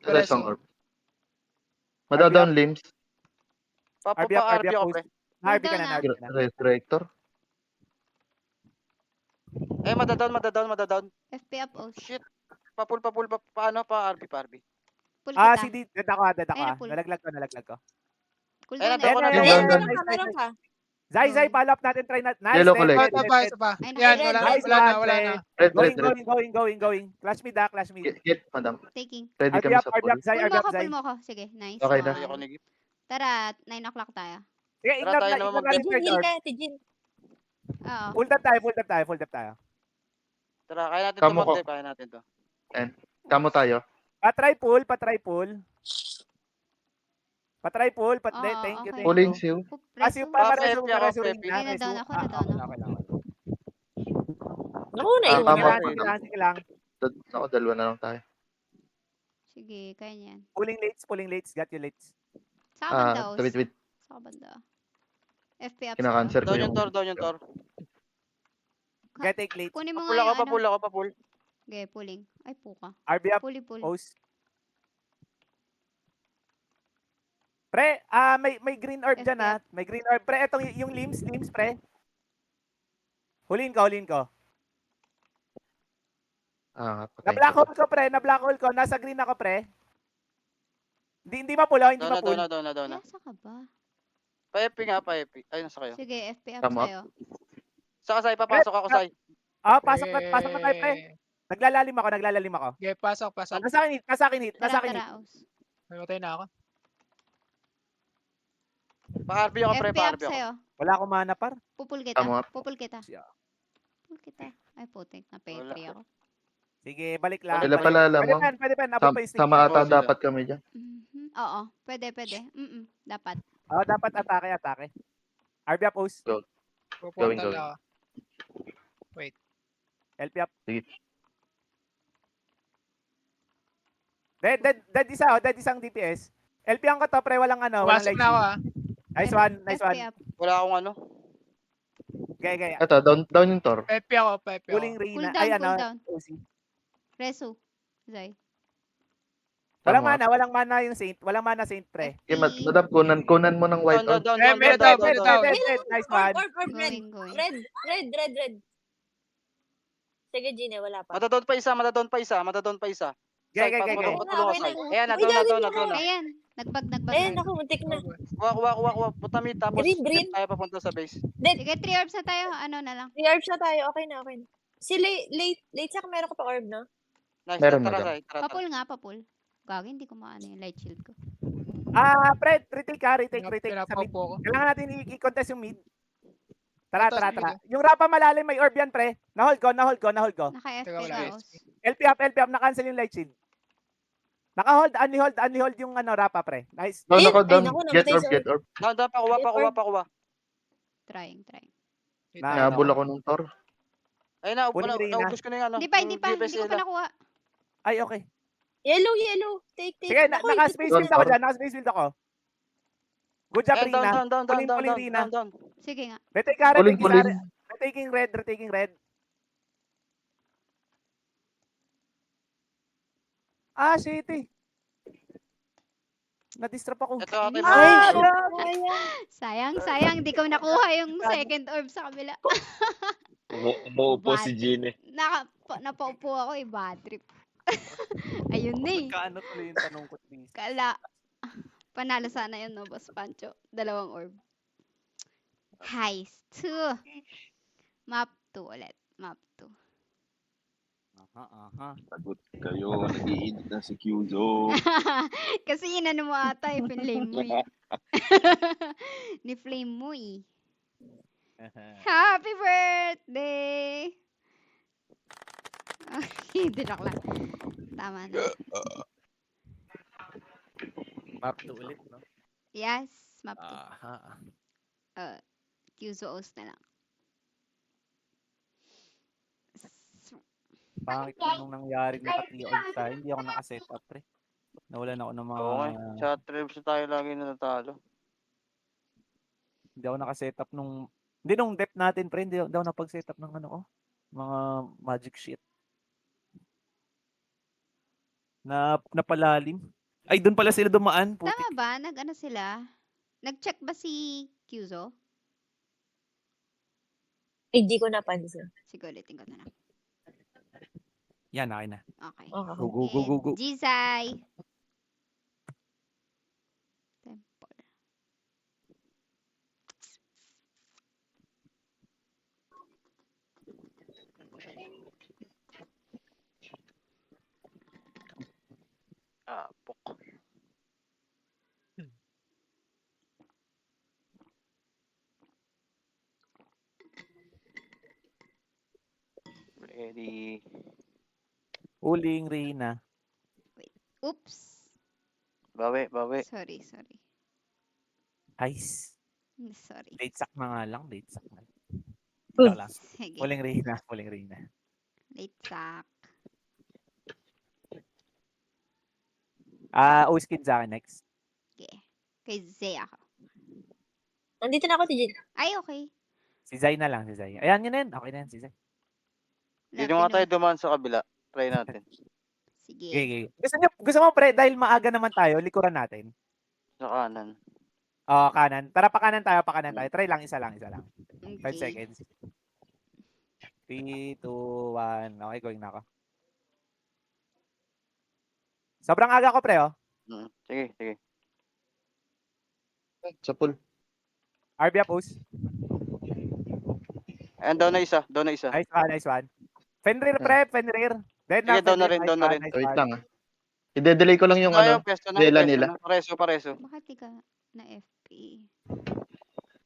Speaker 5: Wala
Speaker 6: Reso.
Speaker 5: isang orb. Madadown limbs.
Speaker 3: RB up,
Speaker 2: Pa-RB ako,
Speaker 3: post.
Speaker 2: pre.
Speaker 3: Na-RB ka
Speaker 4: Hold
Speaker 3: na,
Speaker 4: down,
Speaker 3: na-RB ka na.
Speaker 5: Resurrector.
Speaker 2: Eh, madadown.
Speaker 4: FP up, oh.
Speaker 2: Shit. Paano? Pa-RB.
Speaker 4: Pull
Speaker 3: Ah,
Speaker 4: kita.
Speaker 3: si D. Dead ako.
Speaker 4: Ay, napul.
Speaker 3: Nalaglag ko.
Speaker 4: Cool
Speaker 2: Ayun,
Speaker 4: down,
Speaker 2: natawa na.
Speaker 4: FP.
Speaker 5: Ayun,
Speaker 1: Meron ka.
Speaker 3: Zay,
Speaker 4: Go.
Speaker 3: follow up natin. Try natin. Nice,
Speaker 5: Yellow
Speaker 3: dead,
Speaker 5: ko lang.
Speaker 3: dead,
Speaker 6: Isa
Speaker 3: dead,
Speaker 6: pa,
Speaker 3: dead.
Speaker 6: isa pa.
Speaker 4: Ay,
Speaker 6: Yan,
Speaker 1: naka-
Speaker 3: Nice
Speaker 6: wala
Speaker 3: one,
Speaker 6: na.
Speaker 3: pre.
Speaker 5: Red.
Speaker 3: Going. Clash mid, Clash mid.
Speaker 5: Hit, madam.
Speaker 4: Taking.
Speaker 5: Ready
Speaker 3: RB
Speaker 5: kami
Speaker 3: up,
Speaker 5: sa
Speaker 3: RB
Speaker 5: pull.
Speaker 3: up, Zay,
Speaker 4: Pull
Speaker 3: RB
Speaker 4: mo
Speaker 3: up,
Speaker 4: ako,
Speaker 3: Zay.
Speaker 4: pull mo ako. Sige, nice
Speaker 5: Okay na.
Speaker 4: one.
Speaker 2: Ayoko ni Gip.
Speaker 4: Tara, 9 o'clock tayo.
Speaker 3: Sige,
Speaker 2: Tara,
Speaker 3: ignore
Speaker 2: tayo
Speaker 3: na,
Speaker 2: naman
Speaker 3: ignore natin
Speaker 1: Tijin,
Speaker 3: third
Speaker 1: heal
Speaker 3: orb.
Speaker 1: ka. Tijin.
Speaker 4: Oo.
Speaker 3: Full tap tayo.
Speaker 2: Tara, kaya natin
Speaker 5: Kamo
Speaker 2: to,
Speaker 5: ko.
Speaker 2: Monte. Kaya natin to.
Speaker 5: Kamo tayo.
Speaker 3: Patry pull. Thank you.
Speaker 4: Okay.
Speaker 5: Pulling seal.
Speaker 3: Kasi
Speaker 4: Preso.
Speaker 3: para
Speaker 2: Pre, pre, ako, pre,
Speaker 4: Ay, na-down ako.
Speaker 1: Naku,
Speaker 5: Ah,
Speaker 1: naiwan
Speaker 5: tama.
Speaker 1: na.
Speaker 3: Sige lang.
Speaker 5: Ako, dalawa na lang tayo.
Speaker 4: Sige, kaya yan.
Speaker 3: Pulling lates. Got you lates.
Speaker 4: Sa amin daw.
Speaker 5: Wait.
Speaker 4: Sa banda. FP up
Speaker 5: Kina-cancer ko
Speaker 2: Down yung
Speaker 5: yung...
Speaker 2: tor, down yung tor.
Speaker 3: Okay, take late.
Speaker 4: Kunin mo
Speaker 2: Papul
Speaker 4: nga
Speaker 2: ako,
Speaker 4: yung ano.
Speaker 2: papul ako, papul.
Speaker 4: Okay, pulling. Ay, puka.
Speaker 3: RB up,
Speaker 4: Puli, puli.
Speaker 3: post. Pre, may green orb dyan,
Speaker 4: FP
Speaker 3: ha? May green orb. Pre, etong yung limbs, pre. Huliin ko.
Speaker 5: Patay
Speaker 3: Na-black
Speaker 5: ko.
Speaker 3: hole ko, pre. Na-black hole ko. Nasa green ako, pre. Hindi mapulo, hindi
Speaker 2: Down na,
Speaker 3: mapulo.
Speaker 2: down na, down na.
Speaker 4: Nasa ka ba?
Speaker 2: Pa-FP nga, pa-FP. Ay, nasa kayo.
Speaker 4: Sige, FP up
Speaker 5: Tama.
Speaker 4: sa'yo.
Speaker 2: Saka Sai, papasok ako, Sai.
Speaker 3: Pasok na tayo, pre. Naglalalim ako.
Speaker 6: Okay, pasok.
Speaker 3: Nasa akin hit.
Speaker 4: Tara, Aus.
Speaker 6: Namatay na ako.
Speaker 2: Pa-RB ako, pre,
Speaker 4: FP up
Speaker 2: pa-RB ako.
Speaker 4: sa'yo.
Speaker 3: Wala akong mana, par.
Speaker 4: Pupul kita.
Speaker 5: Tama.
Speaker 4: Pupul kita.
Speaker 3: Siya.
Speaker 4: Pupul kita. Ay, putik.
Speaker 2: Wala.
Speaker 4: Na-pay ako.
Speaker 3: Sige, balik lang.
Speaker 5: Sila pala, alam mo.
Speaker 3: Pwede pa. Abot pa yung stick.
Speaker 5: Sama ata
Speaker 2: Oo, sila.
Speaker 5: dapat kami dyan.
Speaker 4: Oo. Pwede. Dapat.
Speaker 3: Dapat atake. RB up, post.
Speaker 6: Pupunta
Speaker 5: Going.
Speaker 6: na ako.
Speaker 3: LP up.
Speaker 5: Sige.
Speaker 3: Dead isang DPS. LP ang to, pre, walang walang
Speaker 6: Pumasok
Speaker 3: light.
Speaker 6: na ako ah.
Speaker 3: Nice one.
Speaker 4: FP up.
Speaker 2: Wala akong ano.
Speaker 3: Gaya.
Speaker 5: Ito, down yung tor.
Speaker 6: FP ako.
Speaker 3: Huling
Speaker 4: Cool
Speaker 3: Rina.
Speaker 4: down,
Speaker 3: Ay,
Speaker 4: cool down.
Speaker 3: OC.
Speaker 4: Resu. Zay.
Speaker 3: Walang
Speaker 5: Tama.
Speaker 3: mana yung Saint. Walang mana Saint, pre.
Speaker 5: Okay, madam, kunan mo ng white orb.
Speaker 2: Down.
Speaker 3: Dead. Nice one.
Speaker 1: Orb, red.
Speaker 4: Going.
Speaker 1: Red. Sige, Gina, wala pa.
Speaker 2: Matadon pa isa.
Speaker 3: Gaya.
Speaker 2: Patulong ako, Sai.
Speaker 1: Okay
Speaker 2: Ayan,
Speaker 1: lang.
Speaker 2: down na.
Speaker 4: Ayan. Nagbag.
Speaker 1: Ayun, ako, muntik na.
Speaker 2: Kuha. Putamid, tapos
Speaker 1: Green.
Speaker 2: tayo papunta sa base.
Speaker 4: Sige, 3 orbs na tayo. Ano na lang.
Speaker 1: 3 orbs na tayo. Okay na. Si late sa meron ka pa orb, no?
Speaker 2: Nice,
Speaker 5: Meron,
Speaker 2: tara,
Speaker 5: madam.
Speaker 2: Sai. Tara.
Speaker 4: Papul. Gagi, hindi ko maano yung light shield ko.
Speaker 3: Pre, retake ka. Retake. Sa mid.
Speaker 6: Pinapopo ko.
Speaker 3: Kailangan natin i-contest yung mid. Tara.
Speaker 6: Sige.
Speaker 3: Yung rapa malalim, may orb yan, pre. Na-hold ko.
Speaker 4: Naka-FP
Speaker 6: Teka, wala.
Speaker 4: ka, Aus.
Speaker 3: LP up. Na-cancel yung light shield. Naka-hold, unli-hold yung rapa, pre. Nice.
Speaker 5: Down ako,
Speaker 1: Ay,
Speaker 5: down.
Speaker 1: naku,
Speaker 5: Get
Speaker 1: namatay
Speaker 5: orb.
Speaker 2: Down, pakuha.
Speaker 4: Trying.
Speaker 5: Nahabol ako ng tor.
Speaker 2: Ayun na,
Speaker 3: Huling Rina.
Speaker 2: naubos ko na yung ano.
Speaker 4: Hindi pa.
Speaker 2: yung
Speaker 4: Hindi
Speaker 2: DPS
Speaker 4: ko pa
Speaker 2: nila.
Speaker 4: nakuha.
Speaker 3: Ay, okay.
Speaker 1: Yellow. Take.
Speaker 3: Sige,
Speaker 1: Naku,
Speaker 3: naka-space
Speaker 5: Doon,
Speaker 3: build ako
Speaker 5: Tor.
Speaker 3: dyan. Naka-space build ako. Good job,
Speaker 2: Ayan,
Speaker 3: Rina.
Speaker 2: down.
Speaker 3: Huling Rina.
Speaker 2: Down.
Speaker 4: Sige nga.
Speaker 3: Retake ka,
Speaker 5: Puling.
Speaker 3: Retaking red. Shit eh. Na-distrap ako.
Speaker 2: Ito, okay.
Speaker 4: Ay,
Speaker 1: Sayang.
Speaker 4: Sayang. Di ko nakuha yung second orb sa kabila.
Speaker 7: Umuupo si Gine.
Speaker 4: Napaupo ako bad trip. Ayun na eh.
Speaker 3: Kaano tuloy yung tanong ko, please?
Speaker 4: Kala. Panalo sana yun, no, Boss Pancho. 2 orb. Heist 2. Map 2 ulit. Map 2.
Speaker 3: Aha.
Speaker 7: Sagot kayo. Nag-iinit na si Kyuzo.
Speaker 4: Kasi inano mo ata eh. Pinlame mo eh. Ni-flame mo eh. Happy birthday! Hindi joke lang. Tama na.
Speaker 3: Map 2 ulit, no?
Speaker 4: Yes, map 2.
Speaker 3: Aha.
Speaker 4: Kyuzo O's na lang.
Speaker 3: Bakit nung nangyari naka-3 tayo, hindi ako naka-set up, pre. Nawalan ako ng mga...
Speaker 2: Okay. Chat trips na tayo lagi na natalo.
Speaker 3: Hindi ako naka-set up nung... Hindi nung depth natin, pre. Hindi ako napag-set up ng mga magic shit. Napalalim. Ay, doon pala sila dumaan. Putik.
Speaker 4: Tama ba? Nag-ano sila? Nag-check ba si Kyuzo?
Speaker 1: Hindi ko napansin.
Speaker 4: Sige, ulitin ko na lang.
Speaker 3: Yan, okay na.
Speaker 4: Okay.
Speaker 3: Go.
Speaker 4: Jizai. Temple.
Speaker 2: Pok. Ready.
Speaker 3: Huling Rina.
Speaker 4: Oops.
Speaker 2: Bawi.
Speaker 4: Sorry.
Speaker 3: Ice.
Speaker 4: Sorry.
Speaker 3: Late sack na nga lang. Late sack na.
Speaker 1: Uy.
Speaker 3: Ikaw lang.
Speaker 4: Sige.
Speaker 3: Huling Rina.
Speaker 4: Late sack.
Speaker 3: Uskid sa akin next.
Speaker 4: Okay. Kay Zay ako.
Speaker 1: Nandito na ako, Tijin.
Speaker 4: Ay, okay.
Speaker 3: Si Zay na lang, si Zay. Ayan, yun na yun. Okay na yan, si Zay.
Speaker 2: Hindi nga tayo dumaan sa kabila. Try natin.
Speaker 4: Sige.
Speaker 3: Okay, okay. Gusto mo, pre, dahil maaga naman tayo, likuran natin.
Speaker 2: Sa kanan.
Speaker 3: Kanan. Tara, pa kanan tayo. Try lang, isa lang. 5
Speaker 4: Okay.
Speaker 3: seconds. 3, 2, 1. Okay, going na ako. Sobrang aga ko, pre, oh.
Speaker 2: Sige, sige.
Speaker 5: Sa pool.
Speaker 3: RB Apos.
Speaker 2: Ayan, down na isa.
Speaker 3: Nice one. Fenrir, pre, Fenrir. Then,
Speaker 2: Sige, down na rin,
Speaker 3: Nice
Speaker 2: down na
Speaker 3: one,
Speaker 2: rin.
Speaker 3: nice
Speaker 5: Wait
Speaker 3: one.
Speaker 5: lang ah. I-delay ko lang yung ano.
Speaker 2: Pesto na,
Speaker 5: Dela
Speaker 2: pesto
Speaker 5: nila.
Speaker 2: na. Pareso.
Speaker 4: Bakit di ka na FP?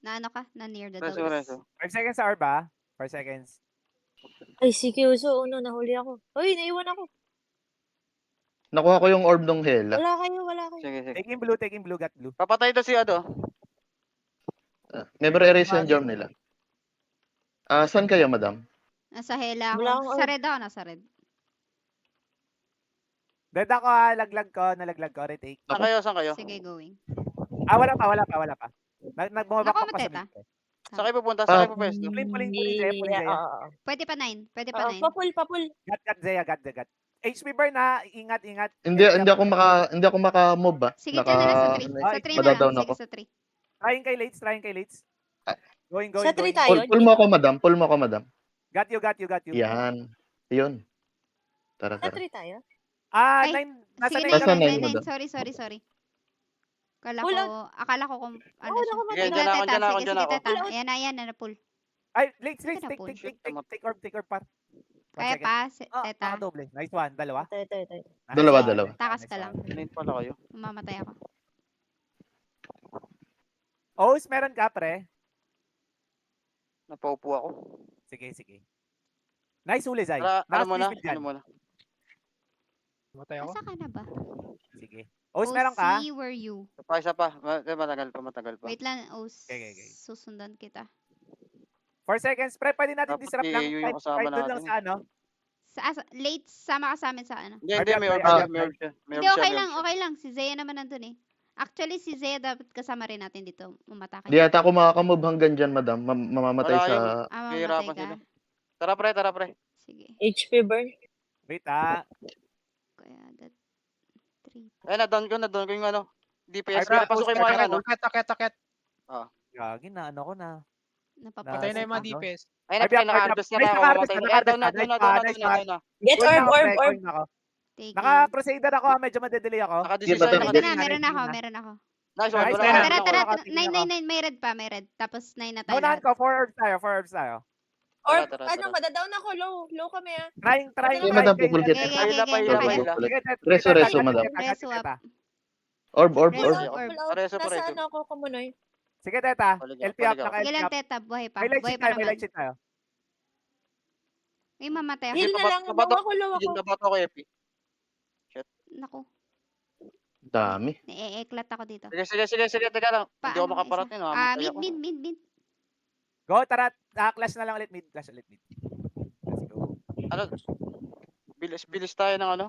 Speaker 4: Na ano ka? Na near the
Speaker 2: Pareso.
Speaker 4: dogs.
Speaker 3: 5 seconds sa Arba. 4 seconds.
Speaker 1: Ay, si Kyuso. Nahuli ako. Uy, naiwan ako.
Speaker 5: Nakuha ko yung orb ng Hela.
Speaker 1: Wala kayo.
Speaker 2: Sige.
Speaker 3: Taking blue, got blue.
Speaker 2: Papatay to si Ado.
Speaker 5: Never erase yung jump nila. Saan kayo, madam?
Speaker 4: Nasa Hela
Speaker 1: Wala
Speaker 4: ako.
Speaker 1: akong
Speaker 4: Sa red ako, nasa red.
Speaker 3: Dead ako, nalaglag ko, retake.
Speaker 2: Saan kayo?
Speaker 4: Sige, going.
Speaker 3: Wala pa. Nagbumabak
Speaker 4: Ako,
Speaker 3: pa sa
Speaker 4: mateta.
Speaker 3: mid.
Speaker 2: Saan kayo pupunta? Saan kayo pupesto?
Speaker 3: Puling Zaya.
Speaker 1: Oo.
Speaker 4: Pwede pa 9. Pwede
Speaker 1: Oo,
Speaker 4: pa 9.
Speaker 1: papul.
Speaker 3: Got Zaya. HP burn na, ingat.
Speaker 5: Hindi ako maka-move ba?
Speaker 4: Sige, dyan na lang sa 3. Sa 3 na lang.
Speaker 5: Madadown
Speaker 4: Sige,
Speaker 5: ako.
Speaker 4: sa 3.
Speaker 3: Trying kay Lates. Going.
Speaker 1: Sa 3
Speaker 3: going.
Speaker 1: tayo.
Speaker 5: Pull mo ako, madam.
Speaker 3: Got you.
Speaker 5: Yan. Yun. Tara.
Speaker 1: Sa 3 tayo.
Speaker 4: Ay,
Speaker 3: 9. Nasa
Speaker 4: Sige,
Speaker 3: 9
Speaker 5: Nasa
Speaker 3: kami.
Speaker 5: 9 mo
Speaker 4: 9.
Speaker 5: daw.
Speaker 4: Sorry.
Speaker 1: Pull
Speaker 4: Akala ko kung ano
Speaker 1: Oo,
Speaker 4: siya.
Speaker 1: naku,
Speaker 2: Sige,
Speaker 1: Teta.
Speaker 2: dyan ako.
Speaker 4: Sige,
Speaker 2: Pull
Speaker 4: teta.
Speaker 1: out.
Speaker 4: Ayan, na pull.
Speaker 3: Ay, Lates,
Speaker 4: Sige na, pull.
Speaker 3: take orb par.
Speaker 4: Kaya pa, teta.
Speaker 3: Doble. Nice one, dalawa.
Speaker 1: Ito.
Speaker 3: Nice
Speaker 5: Dalawa.
Speaker 3: one.
Speaker 4: Takas
Speaker 3: Nice
Speaker 4: ka
Speaker 3: one.
Speaker 4: lang.
Speaker 2: Sinayin pala kayo.
Speaker 4: Mamamatay ako.
Speaker 3: Os, meron ka, pre?
Speaker 2: Napaupo ako.
Speaker 3: Sige. Nice huli, Zay.
Speaker 2: Tara, ano muna?
Speaker 3: Naka-split dyan.
Speaker 6: Matay ako.
Speaker 4: Asa ka na ba?
Speaker 3: Sige. Os, meron ka?
Speaker 4: OC, were you?
Speaker 2: Isa pa. Matagal pa.
Speaker 4: Wait lang, OC.
Speaker 3: Okay.
Speaker 4: Susundan kita.
Speaker 3: 4 seconds, pre. Pwede natin
Speaker 2: Dapat
Speaker 3: disrupt lang.
Speaker 2: i-AU yung kasama
Speaker 3: Kahit doon lang
Speaker 2: natin.
Speaker 3: sa ano.
Speaker 4: Late, sama ka sa amin sa ano.
Speaker 2: Hindi, may orb
Speaker 3: Ah,
Speaker 2: siya.
Speaker 4: Hindi, okay lang. Si Zaya naman nandun eh. Actually, si Zaya dapat kasama rin natin dito. Umatake.
Speaker 5: Di ata ako makaka-move hanggang dyan, madam. Mamamatay
Speaker 2: Wala
Speaker 5: sa...
Speaker 4: Mamatay
Speaker 2: Hihirapan
Speaker 4: ka.
Speaker 2: sila. Tara, pre.
Speaker 4: Sige.
Speaker 1: HP burn.
Speaker 3: Wait,
Speaker 4: Kaya that 3.
Speaker 2: Ay, na-down ko yung ano. DPS.
Speaker 3: Ay,
Speaker 2: Pasukin mo yung ano.
Speaker 6: Akit.
Speaker 3: gagi na, ano ko na.
Speaker 4: Napapatay
Speaker 6: Patay na yung mga
Speaker 3: Ano?
Speaker 6: DPS.
Speaker 2: Ay,
Speaker 3: Ay,
Speaker 2: naka-harvest na
Speaker 3: may
Speaker 2: ako.
Speaker 3: naka-harvest
Speaker 2: Mamatay
Speaker 3: na,
Speaker 2: na. Down
Speaker 3: naka-harvest
Speaker 2: na.
Speaker 3: na.
Speaker 1: Get
Speaker 3: Going na ako, pre,
Speaker 1: orb.
Speaker 3: going na ako.
Speaker 4: Take
Speaker 3: Naka-crusader ako, medyo madedelay ako.
Speaker 2: Naka-decision.
Speaker 5: Sige,
Speaker 4: Ito na,
Speaker 2: naka-decision.
Speaker 4: meron ako.
Speaker 2: Nice one.
Speaker 3: Nice
Speaker 2: Wala
Speaker 3: one.
Speaker 2: ka.
Speaker 4: Tara,
Speaker 3: Ako,
Speaker 4: tara.
Speaker 3: nakatingin ako.
Speaker 4: 9, may red. Tapos 9 na tayo
Speaker 3: Naunahan
Speaker 4: lahat.
Speaker 3: ko, 4 orbs tayo.
Speaker 1: Or,
Speaker 2: Tara.
Speaker 1: madadown ako. Low kami ah.
Speaker 3: Trying.
Speaker 5: Sige, madam,
Speaker 3: kayo
Speaker 5: pupulkit.
Speaker 3: dyan.
Speaker 2: Pahila.
Speaker 3: Sige,
Speaker 5: Reso,
Speaker 3: gat,
Speaker 5: madam.
Speaker 3: gat,
Speaker 4: Reso
Speaker 3: gat,
Speaker 4: up.
Speaker 3: gat.
Speaker 5: Orb.
Speaker 2: Pareso.
Speaker 1: Nasa ano ako kumunoy.
Speaker 3: Sige, teta.
Speaker 2: Balik
Speaker 3: LP up,
Speaker 2: ako.
Speaker 3: naka-LP
Speaker 4: Sige lang,
Speaker 3: up.
Speaker 4: teta. Buhay pa.
Speaker 3: May light
Speaker 4: Buhay
Speaker 3: sheet
Speaker 4: pa
Speaker 3: tayo, may
Speaker 4: naman.
Speaker 3: light sheet tayo.
Speaker 4: Ay, mamatay ako.
Speaker 1: Heal na lang. Low ako.
Speaker 2: Diyan na bato ako, Epi.
Speaker 4: Naku.
Speaker 5: Dami.
Speaker 4: Naieklat ako dito.
Speaker 2: Sige. Teka lang. Hindi ako
Speaker 4: Paano
Speaker 2: makaparating.
Speaker 4: isa?
Speaker 2: Mamatay ako.
Speaker 4: Mid.
Speaker 3: Go, tara. Clash na lang ulit mid. Let's go.
Speaker 2: Ano? Bilis tayo ng ano?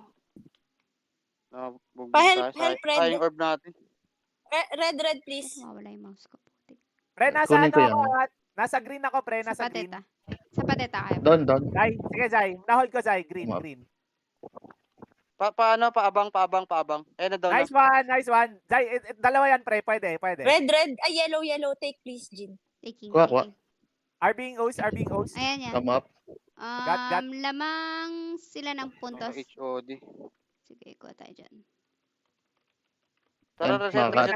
Speaker 1: Pa-help, Red.
Speaker 2: Yung orb natin.
Speaker 1: Red, please.
Speaker 4: Mawala yung mouse ko. Putik.
Speaker 3: Pre, nasa
Speaker 5: Kunin
Speaker 3: ano
Speaker 5: ko yan.
Speaker 3: ako, nasa green ako, pre.
Speaker 4: Sa
Speaker 3: Nasa green.
Speaker 4: pateta. Sa pateta kayo.
Speaker 5: Down.
Speaker 3: Zay, sige, Zay. Nahold ko, Zay. Green.
Speaker 2: Paano? Paabang. Na-down na.
Speaker 3: Nice one. Zay, dalawa yan, pre. Pwede.
Speaker 1: Red. Ay, yellow. Take please, Jin.
Speaker 4: Taking.
Speaker 5: Kuha.
Speaker 3: RBing O's.
Speaker 4: Ayan yan.
Speaker 5: Come up.
Speaker 3: Gat.
Speaker 4: Lamang sila ng puntos.
Speaker 2: HOD.
Speaker 4: Sige, kuha tayo dyan.
Speaker 2: Tara,
Speaker 5: Makat.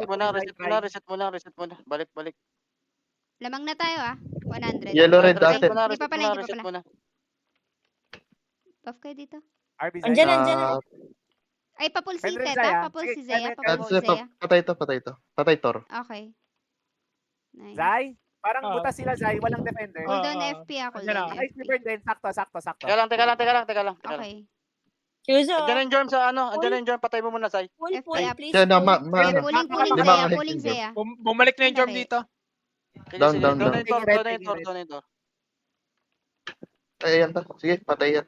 Speaker 2: reset muna. Balik.
Speaker 4: Lamang na tayo 100.
Speaker 5: Yellow, red,
Speaker 2: Reset
Speaker 5: dati.
Speaker 2: muna,
Speaker 4: Hindi pa pala.
Speaker 2: reset muna.
Speaker 4: Buff kayo dito.
Speaker 3: RB Zay.
Speaker 1: Andyan.
Speaker 4: Ay, papul si
Speaker 3: Pwede rin
Speaker 4: Teta.
Speaker 3: Zaya.
Speaker 4: Papul
Speaker 3: Sige,
Speaker 4: si Zaya.
Speaker 3: pwede,
Speaker 4: Papul si Zaya.
Speaker 5: Patay to. Patay Tor.
Speaker 4: Okay. Nice.
Speaker 3: Zay, parang
Speaker 6: Ah.
Speaker 3: butas sila, Zay. Walang defender.
Speaker 4: Cooldown FP ako.
Speaker 6: Andyan
Speaker 4: Cooldown
Speaker 6: ako.
Speaker 3: Ay,
Speaker 4: FP.
Speaker 3: sleeper din. Sakto.
Speaker 2: Teka lang.
Speaker 4: Okay.
Speaker 1: Kyuzo.
Speaker 2: Andyan na yung germ sa ano. Andyan na yung germ. Patay mo muna, Sai.
Speaker 1: Pull,
Speaker 4: FP up.
Speaker 1: please.
Speaker 5: Kaya na,
Speaker 1: pull.
Speaker 4: Ay,
Speaker 5: ano.
Speaker 4: pulling
Speaker 5: Lima
Speaker 4: Zaya.
Speaker 6: Bumalik na yung germ
Speaker 4: Madali.
Speaker 6: dito.
Speaker 2: Sige.
Speaker 5: Down.
Speaker 2: Down na yung tor.
Speaker 3: Taking red.
Speaker 2: Down na yung tor.
Speaker 5: Ay, yan ta. Sige, patay yan.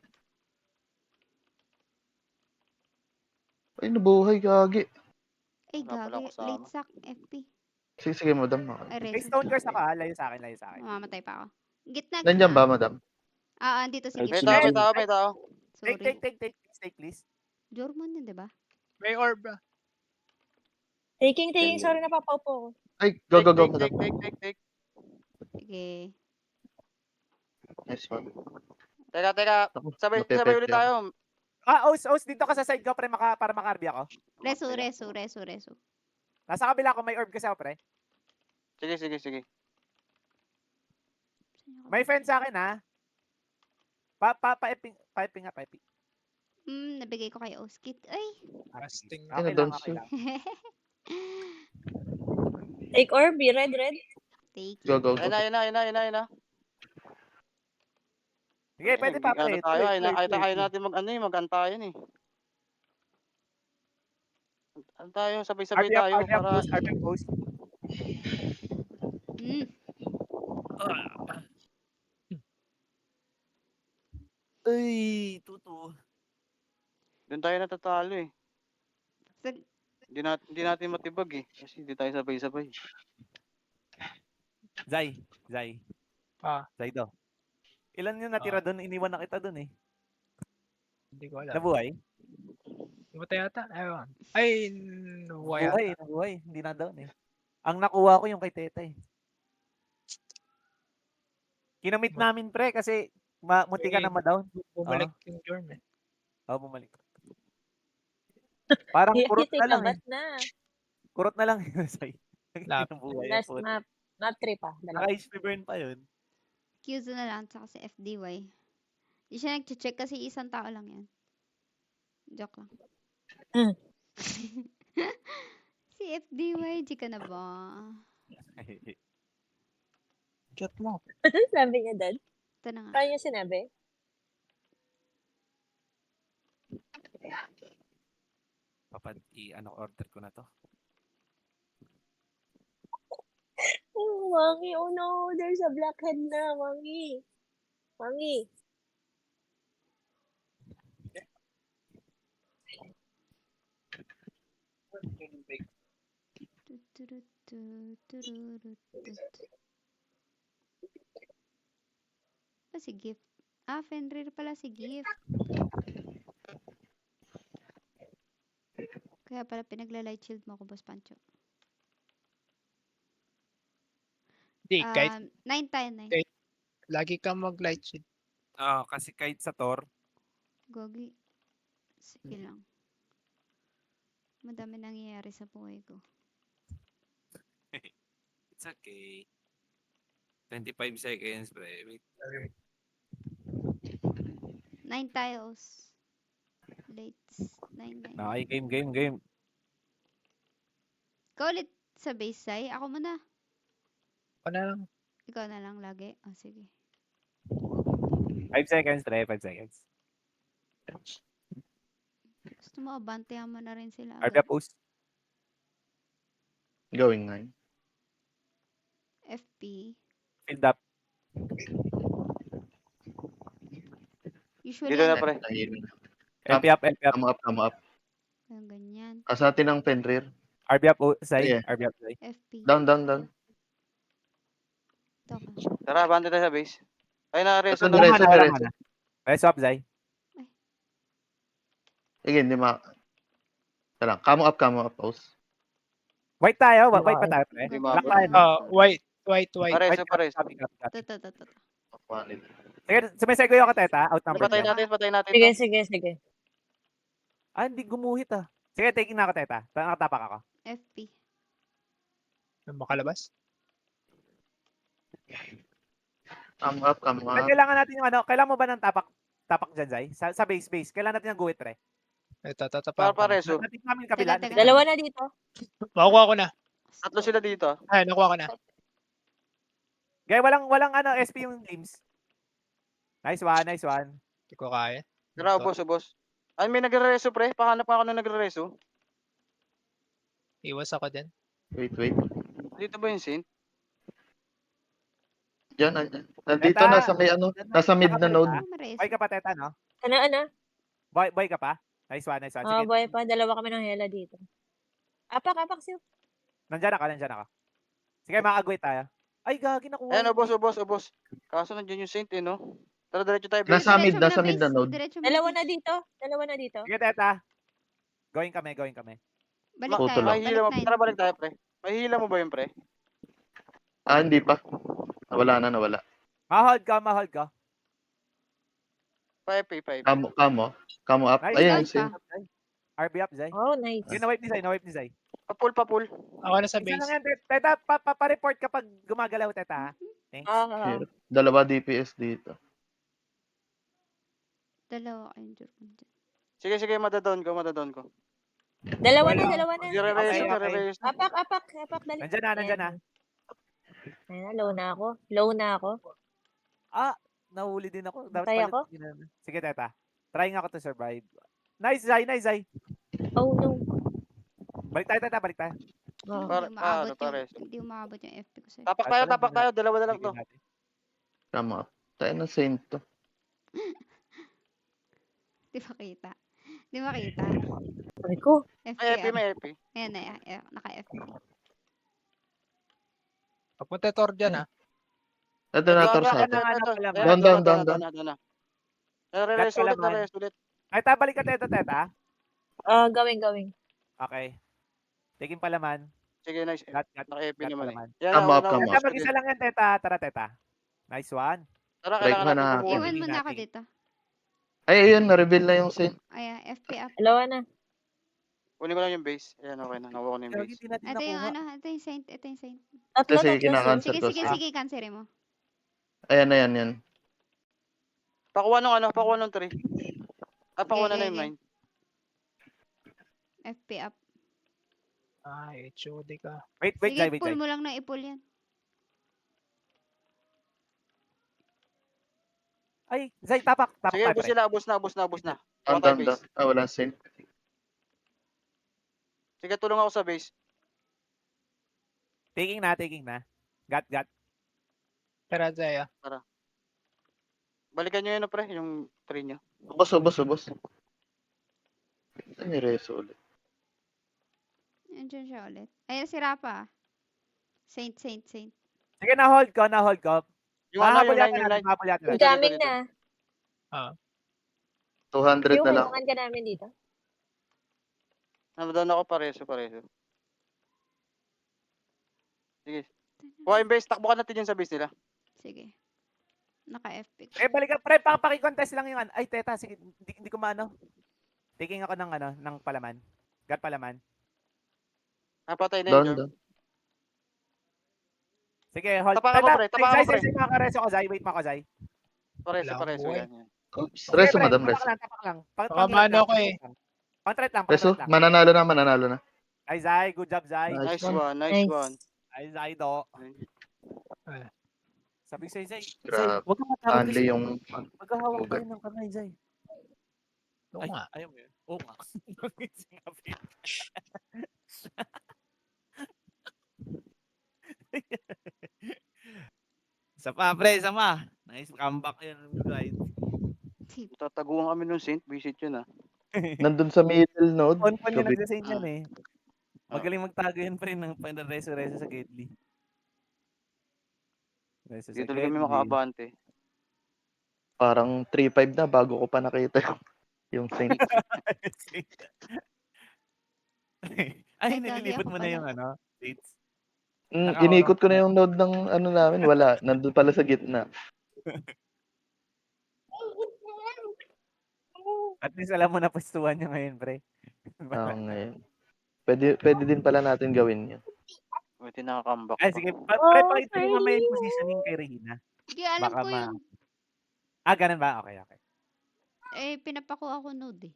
Speaker 5: Ay, nabuhay, gagi.
Speaker 4: Ay,
Speaker 2: Wala pala
Speaker 4: gagi.
Speaker 2: kasama.
Speaker 4: Late sack FP.
Speaker 5: Sige, madam.
Speaker 4: Ay,
Speaker 3: May
Speaker 4: reso.
Speaker 3: stone curse ako ha. Layo sa akin, layo sa akin.
Speaker 4: Mamamatay pa ako. Gitna,
Speaker 5: Nandiyan
Speaker 4: gitna.
Speaker 5: ba, madam?
Speaker 4: Andito si
Speaker 7: Ay,
Speaker 2: May
Speaker 4: gitna.
Speaker 2: tao, may tao, may tao.
Speaker 3: Take,
Speaker 4: Sorry.
Speaker 3: take, please.
Speaker 4: Jormon yun, di ba?
Speaker 6: May orb.
Speaker 1: Taking, sorry napapaupo ko.
Speaker 5: Ay, go,
Speaker 2: Take,
Speaker 5: madam.
Speaker 2: take.
Speaker 4: Sige.
Speaker 5: Nice one.
Speaker 2: Teka.
Speaker 5: Ako,
Speaker 2: Sabay
Speaker 5: napepete
Speaker 2: ulit
Speaker 5: ako.
Speaker 2: tayo.
Speaker 3: Os, dito ka sa side ko, pre, para maka-RB ako.
Speaker 4: Reso.
Speaker 3: Nasa kabila ko, may orb kasi ako, pre.
Speaker 2: Sige.
Speaker 3: May friend sa akin, ha? Paiping nga.
Speaker 4: Nabigay ko kay Oskit. Ay!
Speaker 6: Casting.
Speaker 3: Okay
Speaker 5: Ano,
Speaker 3: lang, okay lang.
Speaker 1: Take orb, red.
Speaker 4: Take
Speaker 5: Go,
Speaker 4: it.
Speaker 5: go, go.
Speaker 2: Ayun na.
Speaker 3: Sige, pwede pa, pre.
Speaker 2: Ano tayo,
Speaker 3: Tuloy.
Speaker 2: ayaw natin mag-antayan eh. Ano tayo, sabay-sabay tayo para...
Speaker 3: RP post.
Speaker 4: Mm.
Speaker 3: Ay, tuto.
Speaker 2: Doon tayo natatalo eh.
Speaker 4: Sag-
Speaker 2: Hindi natin matibag eh. Kasi hindi tayo sabay-sabay.
Speaker 3: Zay. Zay daw. Ilan yung natira doon? Iniwan na kita doon eh.
Speaker 6: Hindi ko alam.
Speaker 3: Nabuhay?
Speaker 6: Namatay yata. Ewan. Ay, nabuhay yata.
Speaker 3: Nabuhay. Hindi na doon eh. Ang nakuha ko yung kay Teta eh. Kinamit namin pre kasi munti ka na ma-down.
Speaker 6: Bumalik yung Jorm eh.
Speaker 3: Bumalik. Parang kurot na lang eh.
Speaker 1: na.
Speaker 3: Kurot na lang yun sa'yo.
Speaker 6: Lap.
Speaker 1: Last map. Map 3 pa. Dalawa.
Speaker 3: Naka-HP burn pa yun.
Speaker 4: Kyuzo na lang, tsaka si FDY. Di siya nag-check kasi isang tao lang yan. Joke lang.
Speaker 1: Mm.
Speaker 4: Si FDY, di ka na ba?
Speaker 6: Chat mo.
Speaker 1: Ano sabi niya dad?
Speaker 4: Ito na nga.
Speaker 1: Kaya niya sinabi?
Speaker 3: Order ko na to.
Speaker 1: Oh, Mangi, oh no, there's a blackhead na, Mangi.
Speaker 4: Si Gift. Fenrir pala si Gift. Kaya pala pinagla-light shield mo ako, Boss Pancho.
Speaker 6: Hindi, kahit
Speaker 4: 9 tayo, 9.
Speaker 6: Okay. lagi kang mag-light shield.
Speaker 3: Kasi kahit sa Thor,
Speaker 4: Gogi. Sige lang. Madami nangyayari sa buhay ko.
Speaker 3: it's okay. 25 seconds, pre. Wait.
Speaker 4: 9 tiles. Late. 9.
Speaker 3: Okay, game.
Speaker 4: Ikaw ulit sa base side. Ako muna.
Speaker 6: Ako na lang.
Speaker 4: Ikaw na lang lagi. Sige.
Speaker 3: 5 seconds, pre. 5 seconds.
Speaker 4: Gusto mo, abantehan mo na rin sila.
Speaker 3: RP post.
Speaker 5: Going 9.
Speaker 4: FP.
Speaker 3: Filled up.
Speaker 4: Usually,
Speaker 2: Dito na pre.
Speaker 3: LP up.
Speaker 5: Come up.
Speaker 4: Yung ganyan.
Speaker 5: Sa atin ang Fenrir.
Speaker 3: RB up, Sai.
Speaker 5: Yeah.
Speaker 3: RB up, Sai.
Speaker 4: FP.
Speaker 5: Down.
Speaker 4: Ito ka.
Speaker 2: Tara, bante tayo sa base. Ay, na-reso
Speaker 5: Ito,
Speaker 2: na.
Speaker 5: diretso.
Speaker 3: Reso up, Zai.
Speaker 5: Sige, hindi Tara, come up, pause.
Speaker 3: White tayo. White pa tayo, pre.
Speaker 2: Hindi
Speaker 3: Black
Speaker 2: mabot.
Speaker 3: tayo. no?
Speaker 6: White.
Speaker 2: Pares.
Speaker 3: Copy.
Speaker 4: Ito.
Speaker 3: Sige, sumisay ko yung kateta. Out number.
Speaker 2: Patay natin to.
Speaker 1: Sige.
Speaker 3: Hindi gumuhit ah. Sige, taking na ako, teta. Nakatapak ako.
Speaker 4: FP.
Speaker 6: Makalabas.
Speaker 5: Come up.
Speaker 3: Kailangan natin yung kailangan mo ba ng tapak dyan, Zai? Sa base. Kailangan natin ng guhit, pre.
Speaker 6: Ito.
Speaker 2: Pareso.
Speaker 3: Natin namin kabila.
Speaker 4: Teka.
Speaker 1: Dalawa na dito.
Speaker 6: Makukuha ko na.
Speaker 2: Tatlo sila dito.
Speaker 6: Ay, nakuha ko na.
Speaker 3: Gaya, walang SP yung games. Nice one.
Speaker 6: Hindi ko kaya.
Speaker 2: Tara, ubos. Ay, may nagre-reso pre. Pahanap ako na nagre-reso.
Speaker 6: Iwas ako din.
Speaker 5: Wait.
Speaker 2: Dito ba yung scene?
Speaker 5: Diyan. Nandito, nasa may nasa mid na node.
Speaker 3: Boy ka pa, teta, no?
Speaker 1: Ano?
Speaker 3: Boy ka pa? Nice one.
Speaker 1: Boy pa. Dalawa kami ng hela dito. Apak, siyo.
Speaker 3: Nandyan ako. Sige, makagwait tayo. Ay, gagi nakuha.
Speaker 2: Ayan,
Speaker 3: yun.
Speaker 2: ubos. Kaso nandiyan yung Saint, no? Tara, diretso tayo, base.
Speaker 5: Nasa mid,
Speaker 4: Diretso mo
Speaker 5: nasa mid na
Speaker 4: base.
Speaker 5: node.
Speaker 4: Diretso mo
Speaker 1: Dalawa
Speaker 4: base.
Speaker 1: na dito.
Speaker 3: Sige, teta. Going kami.
Speaker 4: Balik
Speaker 5: Puto
Speaker 4: tayo.
Speaker 5: lang.
Speaker 2: May hila mo.
Speaker 4: Balik
Speaker 2: Tara,
Speaker 4: tayo.
Speaker 2: balik tayo, pre. May hila mo ba yun, pre?
Speaker 5: Hindi pa. Nawala.
Speaker 3: Mahold ka.
Speaker 2: Pa.
Speaker 5: Kamo up.
Speaker 3: Nice.
Speaker 5: Ayun,
Speaker 4: Nice.
Speaker 5: Saint.
Speaker 3: RB up, Zay.
Speaker 1: Oh, nice.
Speaker 3: Yun, na-wipe ni Zay.
Speaker 2: Papul.
Speaker 6: Ako na sa
Speaker 3: Isa lang
Speaker 6: base.
Speaker 3: yan, teta. Pa-report kapag gumagalaw, teta. Thanks.
Speaker 1: Ah,
Speaker 5: Dalawa DPS dito.
Speaker 4: Dalawa kayong Jordan dyan.
Speaker 2: Sige, madadon ko.
Speaker 1: dalawa na.
Speaker 2: Dire-reso,
Speaker 3: Okay.
Speaker 2: dire-reso.
Speaker 1: Apak, dali.
Speaker 3: Nandiyan na.
Speaker 1: Ayan, low na ako.
Speaker 3: Ah, nahuli din ako. Dapat
Speaker 1: Patay
Speaker 3: pala-
Speaker 1: ako?
Speaker 3: Sige, teta. Trying ako to survive. Nice, Zay.
Speaker 1: Oh, no.
Speaker 3: Balik tayo, teta.
Speaker 1: Oh.
Speaker 4: Hindi umaabot yung FP ko sa'yo.
Speaker 2: Tapak tayo. Dalawa na lang to.
Speaker 5: Kamo up. Tayo na Saint to.
Speaker 4: Di makita.
Speaker 1: Ay ko.
Speaker 4: FP.
Speaker 2: May EP.
Speaker 4: Ayan na, naka-FP.
Speaker 6: Papunta Tor dyan, ha?
Speaker 5: Ito na, Tor sa atin. Down.
Speaker 2: Dire-reso
Speaker 3: Gat
Speaker 2: ulit.
Speaker 3: Teta, balik ka, teta.
Speaker 1: Gawing.
Speaker 3: Okay. Taking palaman.
Speaker 2: Sige, nice.
Speaker 3: Gat.
Speaker 2: Naka-EP
Speaker 3: Gat
Speaker 2: naman.
Speaker 3: palaman.
Speaker 2: Yan,
Speaker 5: Come up.
Speaker 3: Teta, mag-isa lang yan, teta. Tara, teta. Nice one.
Speaker 2: Tara,
Speaker 5: Break
Speaker 2: kailangan
Speaker 5: na
Speaker 2: natin
Speaker 5: natin.
Speaker 2: kumuha.
Speaker 4: Iwan mo na ako
Speaker 3: natin.
Speaker 4: dito.
Speaker 5: Ay, ayun, na-reveal na yung Saint.
Speaker 4: Ayan, FP up.
Speaker 1: Dalawa na.
Speaker 2: Kunin ko lang yung base. Ayan, okay na. Nakuha ko na yung
Speaker 3: Gagi,
Speaker 2: base.
Speaker 3: di natin
Speaker 4: Ito yung
Speaker 3: nakuha.
Speaker 4: ito yung Saint.
Speaker 1: Tatlo.
Speaker 5: Kasi kinakancel ko.
Speaker 4: Sige, cancelin mo.
Speaker 5: Ayan, yan.
Speaker 2: Pakuha nung 3. Pakuha na
Speaker 4: Okay,
Speaker 2: yung
Speaker 4: okay.
Speaker 2: 9.
Speaker 4: FP up.
Speaker 6: Ay, HOD ka.
Speaker 3: Wait,
Speaker 4: Sige,
Speaker 3: Zay.
Speaker 4: pull mo lang na i-pull yan.
Speaker 3: Ay, Zay, tapak
Speaker 2: Sige,
Speaker 3: tayo,
Speaker 2: ubos
Speaker 3: pre.
Speaker 2: sila. Ubos na.
Speaker 5: Down.
Speaker 2: Tayo base.
Speaker 5: Wala Saint.
Speaker 2: Sige, tulong ako sa base.
Speaker 3: Taking na. Gat.
Speaker 6: Tara, Zaya.
Speaker 2: Balikan nyo yun, pre. Yung 3 nyo.
Speaker 5: Ubos. Saan yung reso ulit?
Speaker 4: Andiyan siya ulit. Ayan si Rapa. Saint.
Speaker 3: Sige, na-hold ko.
Speaker 2: Yung ano,
Speaker 3: Mahabol
Speaker 2: yung
Speaker 3: yata
Speaker 2: 9, yung 9.
Speaker 3: Mahabol yata natin.
Speaker 1: Jamming na.
Speaker 5: 200
Speaker 1: Yung
Speaker 5: na lang.
Speaker 1: kailangan ka namin dito.
Speaker 2: Nandun ako pareso. Sige. Kuha yung base. Takbo ka natin yun sa base nila.
Speaker 4: Sige. Naka-FP.
Speaker 3: Balik ka, pre, pakikontest lang yung ano. Ay, teta, sige, hindi ko maano. Taking ako ng palaman. Gat palaman.
Speaker 2: Napatay na yun, Jorm.
Speaker 5: Down.
Speaker 3: Sige, hold.
Speaker 2: Tapakan mo, pre. Tapakan mo, pre.
Speaker 3: Zay, makareso ko, Zay. Wait mo ako, Zay.
Speaker 2: Pareso.
Speaker 6: Wala akong buhay.
Speaker 2: Yan.
Speaker 5: Oops.
Speaker 3: Sige,
Speaker 5: Reso,
Speaker 3: pre,
Speaker 5: madam,
Speaker 3: tapak
Speaker 5: reso.
Speaker 3: lang, tapak lang.
Speaker 6: Baka maano ko eh.
Speaker 3: Pang-threat lang.
Speaker 5: Reso, mananalo na.
Speaker 3: Ay, Zay, good job, Zay.
Speaker 5: Nice.
Speaker 2: Nice one.
Speaker 3: Ay, Zay, do.
Speaker 6: Ay.
Speaker 3: Sabi ko sa'yo, Zay.
Speaker 5: Grabe.
Speaker 3: Huwag kang matakot
Speaker 5: Only
Speaker 3: kasi
Speaker 5: yung...
Speaker 3: maghahawak kayo ng kamay, Zay.
Speaker 6: Oo
Speaker 3: Ay,
Speaker 6: nga.
Speaker 3: ayaw mo yun. Oo nga. Sinabi. Isa pa, pre, isa pa. Nice comeback yun, guys.
Speaker 2: Tataguan kami nung Saint. Visit yun,
Speaker 5: Nandun sa middle node.
Speaker 3: On yung
Speaker 5: Gabi.
Speaker 3: nagsasayin yan eh. Magaling magtago yun, pre, ng reso-reso sa Gately. Reso sa
Speaker 2: Dito kami
Speaker 3: Gately.
Speaker 2: makaabante.
Speaker 5: Parang 3-5 na bago ko pa nakita yung Saint.
Speaker 3: Ay,
Speaker 4: Ay, gagi
Speaker 3: nililipot
Speaker 4: ako
Speaker 3: mo na
Speaker 4: pala.
Speaker 3: yung states.
Speaker 5: Inikot ko na yung node ng ano namin. Wala. Nandun pala sa gitna.
Speaker 3: At least alam mo na pwestuhan niya ngayon, pre.
Speaker 5: Ngayon. Pwede din pala natin gawin yun.
Speaker 2: Pwede nakakambak.
Speaker 3: Ay, sige. Pre, pakita mo mamaya yung positioning kay Regina.
Speaker 4: Hindi, alam
Speaker 3: Baka
Speaker 4: ko yun.
Speaker 3: Ganun ba? Okay.
Speaker 4: Pinapakuha ko node eh.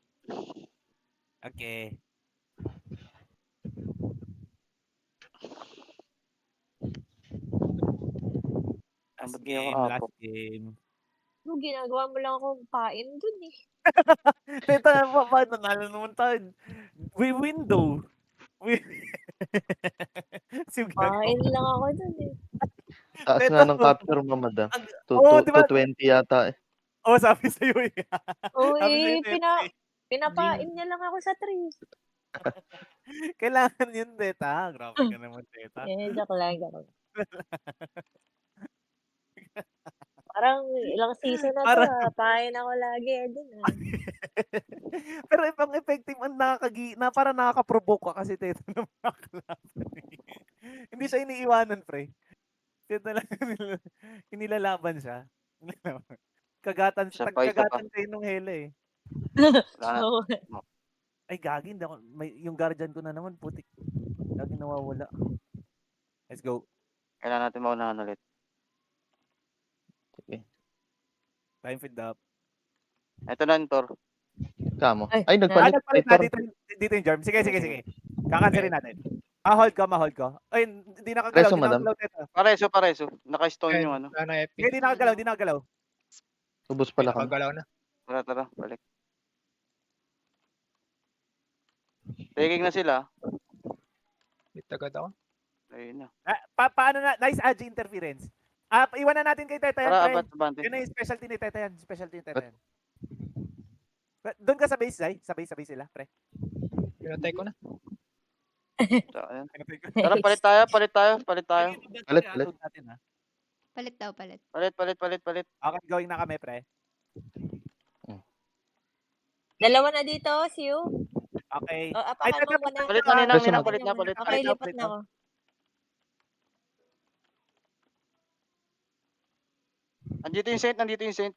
Speaker 3: Okay.
Speaker 2: Ang
Speaker 3: Last
Speaker 2: bagay ako
Speaker 3: game,
Speaker 2: apo.
Speaker 3: last game.
Speaker 1: No, ginagawa mo lang akong pain dun eh.
Speaker 3: Teta, paano nalo naman tayo? We win though. Sige,
Speaker 1: Pain lang ako dun eh.
Speaker 5: Taas nga ng capture mo, madam.
Speaker 3: diba?
Speaker 5: 220 yata eh.
Speaker 3: Oh, sabi sa'yo eh.
Speaker 1: Oo
Speaker 3: Sabi
Speaker 1: eh,
Speaker 3: sa'yo,
Speaker 1: pinapain niya lang ako sa trees.
Speaker 3: Kailangan yun, Teta. Grabe ka naman, Teta.
Speaker 1: Joke lang. Parang ilang season na 'to,
Speaker 3: Parang
Speaker 1: pain ako lagi, dun,
Speaker 3: pero ibang effective ang na parang nakaka-provoke ka kasi Teta ng mga kalaban, eh. Hindi siya iniiwanan pre. Siya talaga inilalaban siya.
Speaker 2: Siya pa, isa pa.
Speaker 3: Kagatan kayo nung Hela, eh.
Speaker 2: Wala na.
Speaker 1: Oo.
Speaker 3: Ay gagi hindi ako yung guardian ko na naman putik. Lagi nawawala. Let's go.
Speaker 2: Kailangan natin maunahan ulit.
Speaker 5: Sige.
Speaker 3: Time feed up.
Speaker 2: Ito na yung Tor.
Speaker 5: Kamo.
Speaker 1: Ay,
Speaker 5: Ay, nagpalit.
Speaker 3: Nagpalit na
Speaker 5: Tor.
Speaker 3: dito yung germ. Sige. Kakanselin natin. Hold ko. Ay, hindi nakagalaw,
Speaker 5: Reso,
Speaker 3: hindi
Speaker 5: madam.
Speaker 3: nakagalaw Teta.
Speaker 2: Pareso. Naka-stone yung ano.
Speaker 6: Wala na epic.
Speaker 3: Hindi nakagalaw.
Speaker 5: Ubus pala kami.
Speaker 6: Nakagalaw na.
Speaker 2: Tara, balik. Taking na sila.
Speaker 6: Hit agad ako.
Speaker 2: Ayun na.
Speaker 3: Paano na? Nice Agi interference. Iwan na natin kay Teta yan,
Speaker 2: Tara,
Speaker 3: pre.
Speaker 2: abante.
Speaker 3: Yun na yung specialty ni Teta yan. Doon ka sa base, Zay. Sa base sila, pre.
Speaker 6: Pinatay ko na.
Speaker 2: So, ayan. Tara, palit tayo.
Speaker 5: Palit.
Speaker 3: Natin, ha?
Speaker 4: Palit daw, palit.
Speaker 2: Palit.
Speaker 3: Okay, going na kami, pre.
Speaker 1: Dalawa na dito, Siu.
Speaker 3: Okay.
Speaker 1: O,
Speaker 3: Ay,
Speaker 1: apakan mo muna.
Speaker 2: Palit na,
Speaker 5: Reso,
Speaker 2: Ninang.
Speaker 5: madam.
Speaker 2: Palit na.
Speaker 1: Okay, lipat na ako.
Speaker 2: Nandito yung Saint.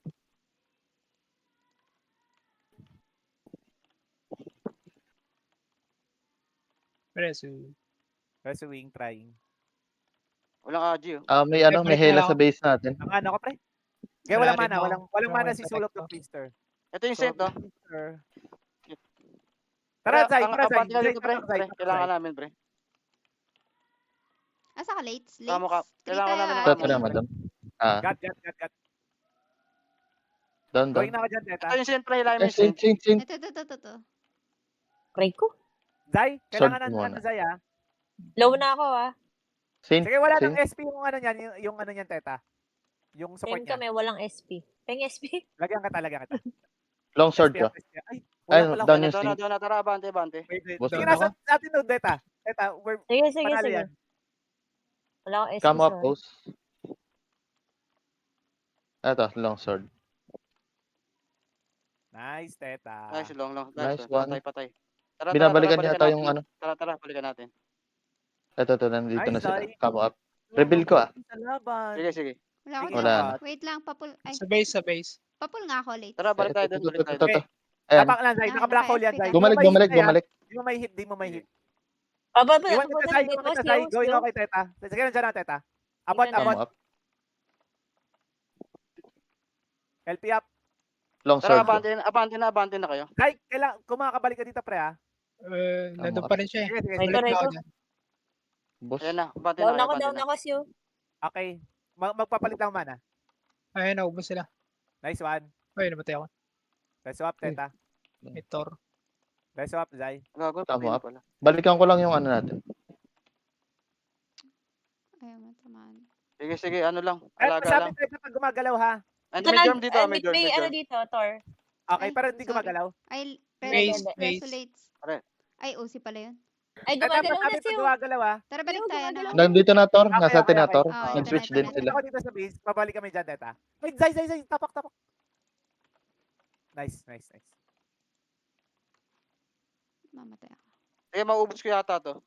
Speaker 6: Preso.
Speaker 3: Pursuing, trying.
Speaker 2: Walang Agi, oh.
Speaker 5: May may hela sa base natin.
Speaker 3: Ang ano ko, pre? Kaya
Speaker 6: Wala
Speaker 3: walang
Speaker 6: rin
Speaker 3: mana.
Speaker 6: ako.
Speaker 3: Walang
Speaker 6: Wala
Speaker 3: mana
Speaker 6: akong
Speaker 3: si Soul of the
Speaker 6: intellect ko.
Speaker 3: Twister.
Speaker 2: Ito yung Saint, oh.
Speaker 3: Tara, Zay.
Speaker 2: Abante ka
Speaker 3: Zay,
Speaker 2: dito, pre. Kailangan namin, pre.
Speaker 4: Asa ka, late?
Speaker 2: Tama ka.
Speaker 4: Three
Speaker 2: Kailangan
Speaker 4: tayo,
Speaker 2: namin ng
Speaker 4: ah.
Speaker 5: Ito
Speaker 2: Tama.
Speaker 5: na, madam.
Speaker 3: Got.
Speaker 5: Down.
Speaker 3: Going na ka dyan, Teta.
Speaker 2: Ito yung Saint, pre. Hilahin mo
Speaker 5: Ay,
Speaker 2: yung Saint.
Speaker 5: Saint.
Speaker 4: Ito.
Speaker 1: Pray ko.
Speaker 3: Zay, kailangan
Speaker 5: Sword
Speaker 3: na
Speaker 5: muna.
Speaker 3: Zay, ha?
Speaker 1: Low na ako,
Speaker 5: Saint.
Speaker 3: Sige, wala
Speaker 5: Saint.
Speaker 3: ng SP yung ano niyan, yung ano niyan, Teta. Yung support
Speaker 1: Peng
Speaker 3: niya.
Speaker 1: kami, walang SP. Peng SP?
Speaker 3: Lagyan kita.
Speaker 5: Long sword ka.
Speaker 3: Ay,
Speaker 5: Ay,
Speaker 3: wala pala.
Speaker 5: down
Speaker 2: Doon
Speaker 5: yung Saint.
Speaker 2: na. Tara, abante.
Speaker 3: Wait.
Speaker 5: Boss,
Speaker 3: Sige,
Speaker 6: down
Speaker 3: nasa atin doon, Teta. Teta, we're
Speaker 1: Sige.
Speaker 3: panalo yan.
Speaker 1: Wala akong SP.
Speaker 5: Come up,
Speaker 1: sorry.
Speaker 5: post. Ito, long sword.
Speaker 3: Nice, Teta.
Speaker 2: Nice, long.
Speaker 5: Nice one.
Speaker 2: Patay. Tara,
Speaker 5: Binabalikan
Speaker 2: balikan
Speaker 5: yata
Speaker 2: natin.
Speaker 5: yung ano.
Speaker 2: Tara, balikan natin.
Speaker 5: Ito, nandito
Speaker 3: Nice,
Speaker 5: na sila.
Speaker 3: Zay.
Speaker 5: Come up. Reveal ko, ah.
Speaker 3: Sa laban.
Speaker 2: Sige.
Speaker 4: Wala ako
Speaker 3: Sige,
Speaker 5: Wala
Speaker 4: dyan.
Speaker 5: na.
Speaker 4: Wait lang, papul. Ay,
Speaker 6: Sa base.
Speaker 4: papul nga ako, late.
Speaker 2: Tara, balik tayo doon.
Speaker 5: Ito. Ayan.
Speaker 3: Tapak lang, Zay. Naka-black hole yan, Zay.
Speaker 5: Bumalik.
Speaker 3: Di mo may hit.
Speaker 1: Iwan
Speaker 3: Iwan kita, Zay. Going ako kay Teta. Sige, nandiyan na, Teta. Abot.
Speaker 5: Come up.
Speaker 3: LP up.
Speaker 5: Long
Speaker 2: Tara,
Speaker 5: sword.
Speaker 2: abante na kayo.
Speaker 3: Zay, kung makakabalik ka dito, pre, ha?
Speaker 6: Nandun pa rin siya eh.
Speaker 3: Sige.
Speaker 1: Ay,
Speaker 6: Balik na ako
Speaker 1: correct.
Speaker 6: dyan.
Speaker 5: Boss.
Speaker 2: Ayan na, abante
Speaker 1: Down
Speaker 2: na.
Speaker 1: ako, Siu.
Speaker 3: Okay. Magpapalit lang mana.
Speaker 6: Ayun, naubos sila.
Speaker 3: Nice one.
Speaker 6: Ay, namatay ako.
Speaker 3: Let's swap, Teta.
Speaker 6: May Tor.
Speaker 3: Let's swap, Zay.
Speaker 2: Gago,
Speaker 5: Tama.
Speaker 2: patay na pala.
Speaker 5: Balikan ko lang yung ano natin.
Speaker 4: Ayaw matamaan.
Speaker 2: Sige, ano lang.
Speaker 3: Eh,
Speaker 2: Alaga
Speaker 3: sabi
Speaker 2: lang.
Speaker 3: Teta pag gumagalaw, ha?
Speaker 2: And may germ dito, may germ.
Speaker 1: May ano dito, Thor.
Speaker 3: Okay,
Speaker 4: Ay,
Speaker 3: pero hindi
Speaker 4: sorry.
Speaker 3: gumagalaw.
Speaker 4: Ay,
Speaker 6: Base,
Speaker 4: pero
Speaker 6: base.
Speaker 4: late.
Speaker 2: Pare.
Speaker 4: Ay, OC pala yun.
Speaker 1: Ay,
Speaker 3: Teta,
Speaker 1: gumagalaw
Speaker 3: sabi
Speaker 1: na,
Speaker 3: pag
Speaker 1: Siu.
Speaker 3: gumagalaw, ha?
Speaker 4: Tara, balik
Speaker 1: Ayaw,
Speaker 4: tayo
Speaker 1: gumagalaw.
Speaker 4: naman.
Speaker 5: Nandito na, Tor.
Speaker 3: Okay,
Speaker 5: Nasa
Speaker 3: okay.
Speaker 5: Tinator.
Speaker 4: Oh, ito
Speaker 5: Nag-switch
Speaker 4: na,
Speaker 5: din
Speaker 4: ito na.
Speaker 5: sila.
Speaker 3: Ako dito sa base, pabalik kami dyan, Teta. Wait, Zay, tapak. Nice.
Speaker 4: Mamatay ako.
Speaker 2: Maubos ko yata to.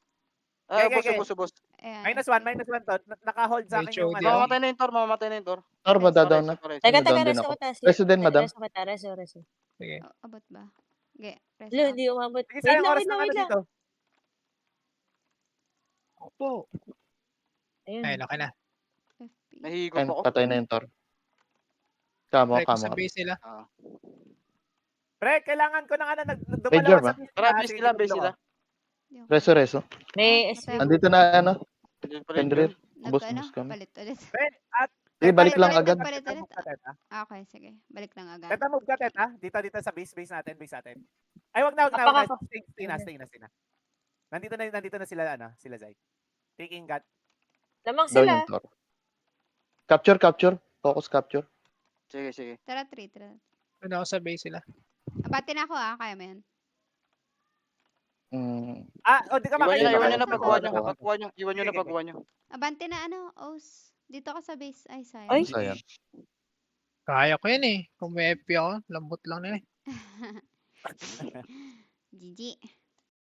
Speaker 3: Okay.
Speaker 2: Boss.
Speaker 4: Ayan.
Speaker 3: -1 to. Naka-hold sa akin yung
Speaker 6: HOD.
Speaker 3: ano.
Speaker 2: Mamamatay na yung Tor.
Speaker 5: Tor, madadaw na.
Speaker 2: Pares.
Speaker 1: Teka,
Speaker 5: Down din
Speaker 1: resto
Speaker 5: ako.
Speaker 1: kita, Siu.
Speaker 5: Resto din, madam.
Speaker 1: Resto kita, resto.
Speaker 6: Sige.
Speaker 4: Abot ba? Okay, press
Speaker 1: Lo,
Speaker 4: up.
Speaker 1: hindi umabot.
Speaker 3: Sige,
Speaker 1: Wait
Speaker 3: sayang
Speaker 1: lang,
Speaker 3: oras
Speaker 1: wait
Speaker 3: ng
Speaker 1: lang,
Speaker 3: ano
Speaker 1: wait lang.
Speaker 3: dito.
Speaker 6: Opo.
Speaker 1: Ayun.
Speaker 6: Ay, laki na.
Speaker 4: FP.
Speaker 2: Nahihigop
Speaker 5: Ayun,
Speaker 2: ako.
Speaker 5: patay na yung Tor. Come
Speaker 6: Pre,
Speaker 5: up.
Speaker 6: sa base sila.
Speaker 3: Pre, kailangan ko ng ano,
Speaker 5: May germ,
Speaker 3: dumalaw sa base.
Speaker 2: Tara, base sila.
Speaker 4: Hindi ako-
Speaker 5: Reso.
Speaker 1: May
Speaker 4: Matay
Speaker 1: SP.
Speaker 4: ako.
Speaker 5: Andito na, ano. Kendrick.
Speaker 4: Nag,
Speaker 5: Bus
Speaker 4: ano,
Speaker 5: kami.
Speaker 4: palit ulit.
Speaker 3: Pre, at
Speaker 5: Sige, balik lang
Speaker 4: Palit,
Speaker 5: agad.
Speaker 4: palit,
Speaker 3: Teta, move ka, Teta.
Speaker 4: Okay, sige. Balik lang agad.
Speaker 3: Teta, move ka, Teta. Dito sa base natin. Ay, wag na.
Speaker 1: Apaka-
Speaker 3: Stay na. Nandito na sila Zay. Taking God.
Speaker 1: Lamang
Speaker 5: Down
Speaker 1: sila.
Speaker 5: yung Tor. Capture. Focus capture.
Speaker 2: Sige.
Speaker 4: Tara, 3.
Speaker 6: Doon ako sa base sila.
Speaker 4: Abati na ako kaya mo yan.
Speaker 3: O di ka
Speaker 2: Iwan nyo na,
Speaker 3: makaiwan.
Speaker 2: iwan nyo na
Speaker 5: Ayun,
Speaker 2: pagkuha nyo.
Speaker 5: nakuha.
Speaker 2: Pagkuha nyo, iwan nyo na
Speaker 3: Sige,
Speaker 2: pagkuha nyo.
Speaker 4: Abante na ano, Os. Dito ka sa base. Ay, sayang.
Speaker 1: Ay.
Speaker 5: Sayang.
Speaker 6: Kaya ko yan eh. Kung may FP ako, lambot lang nila eh.
Speaker 4: GG.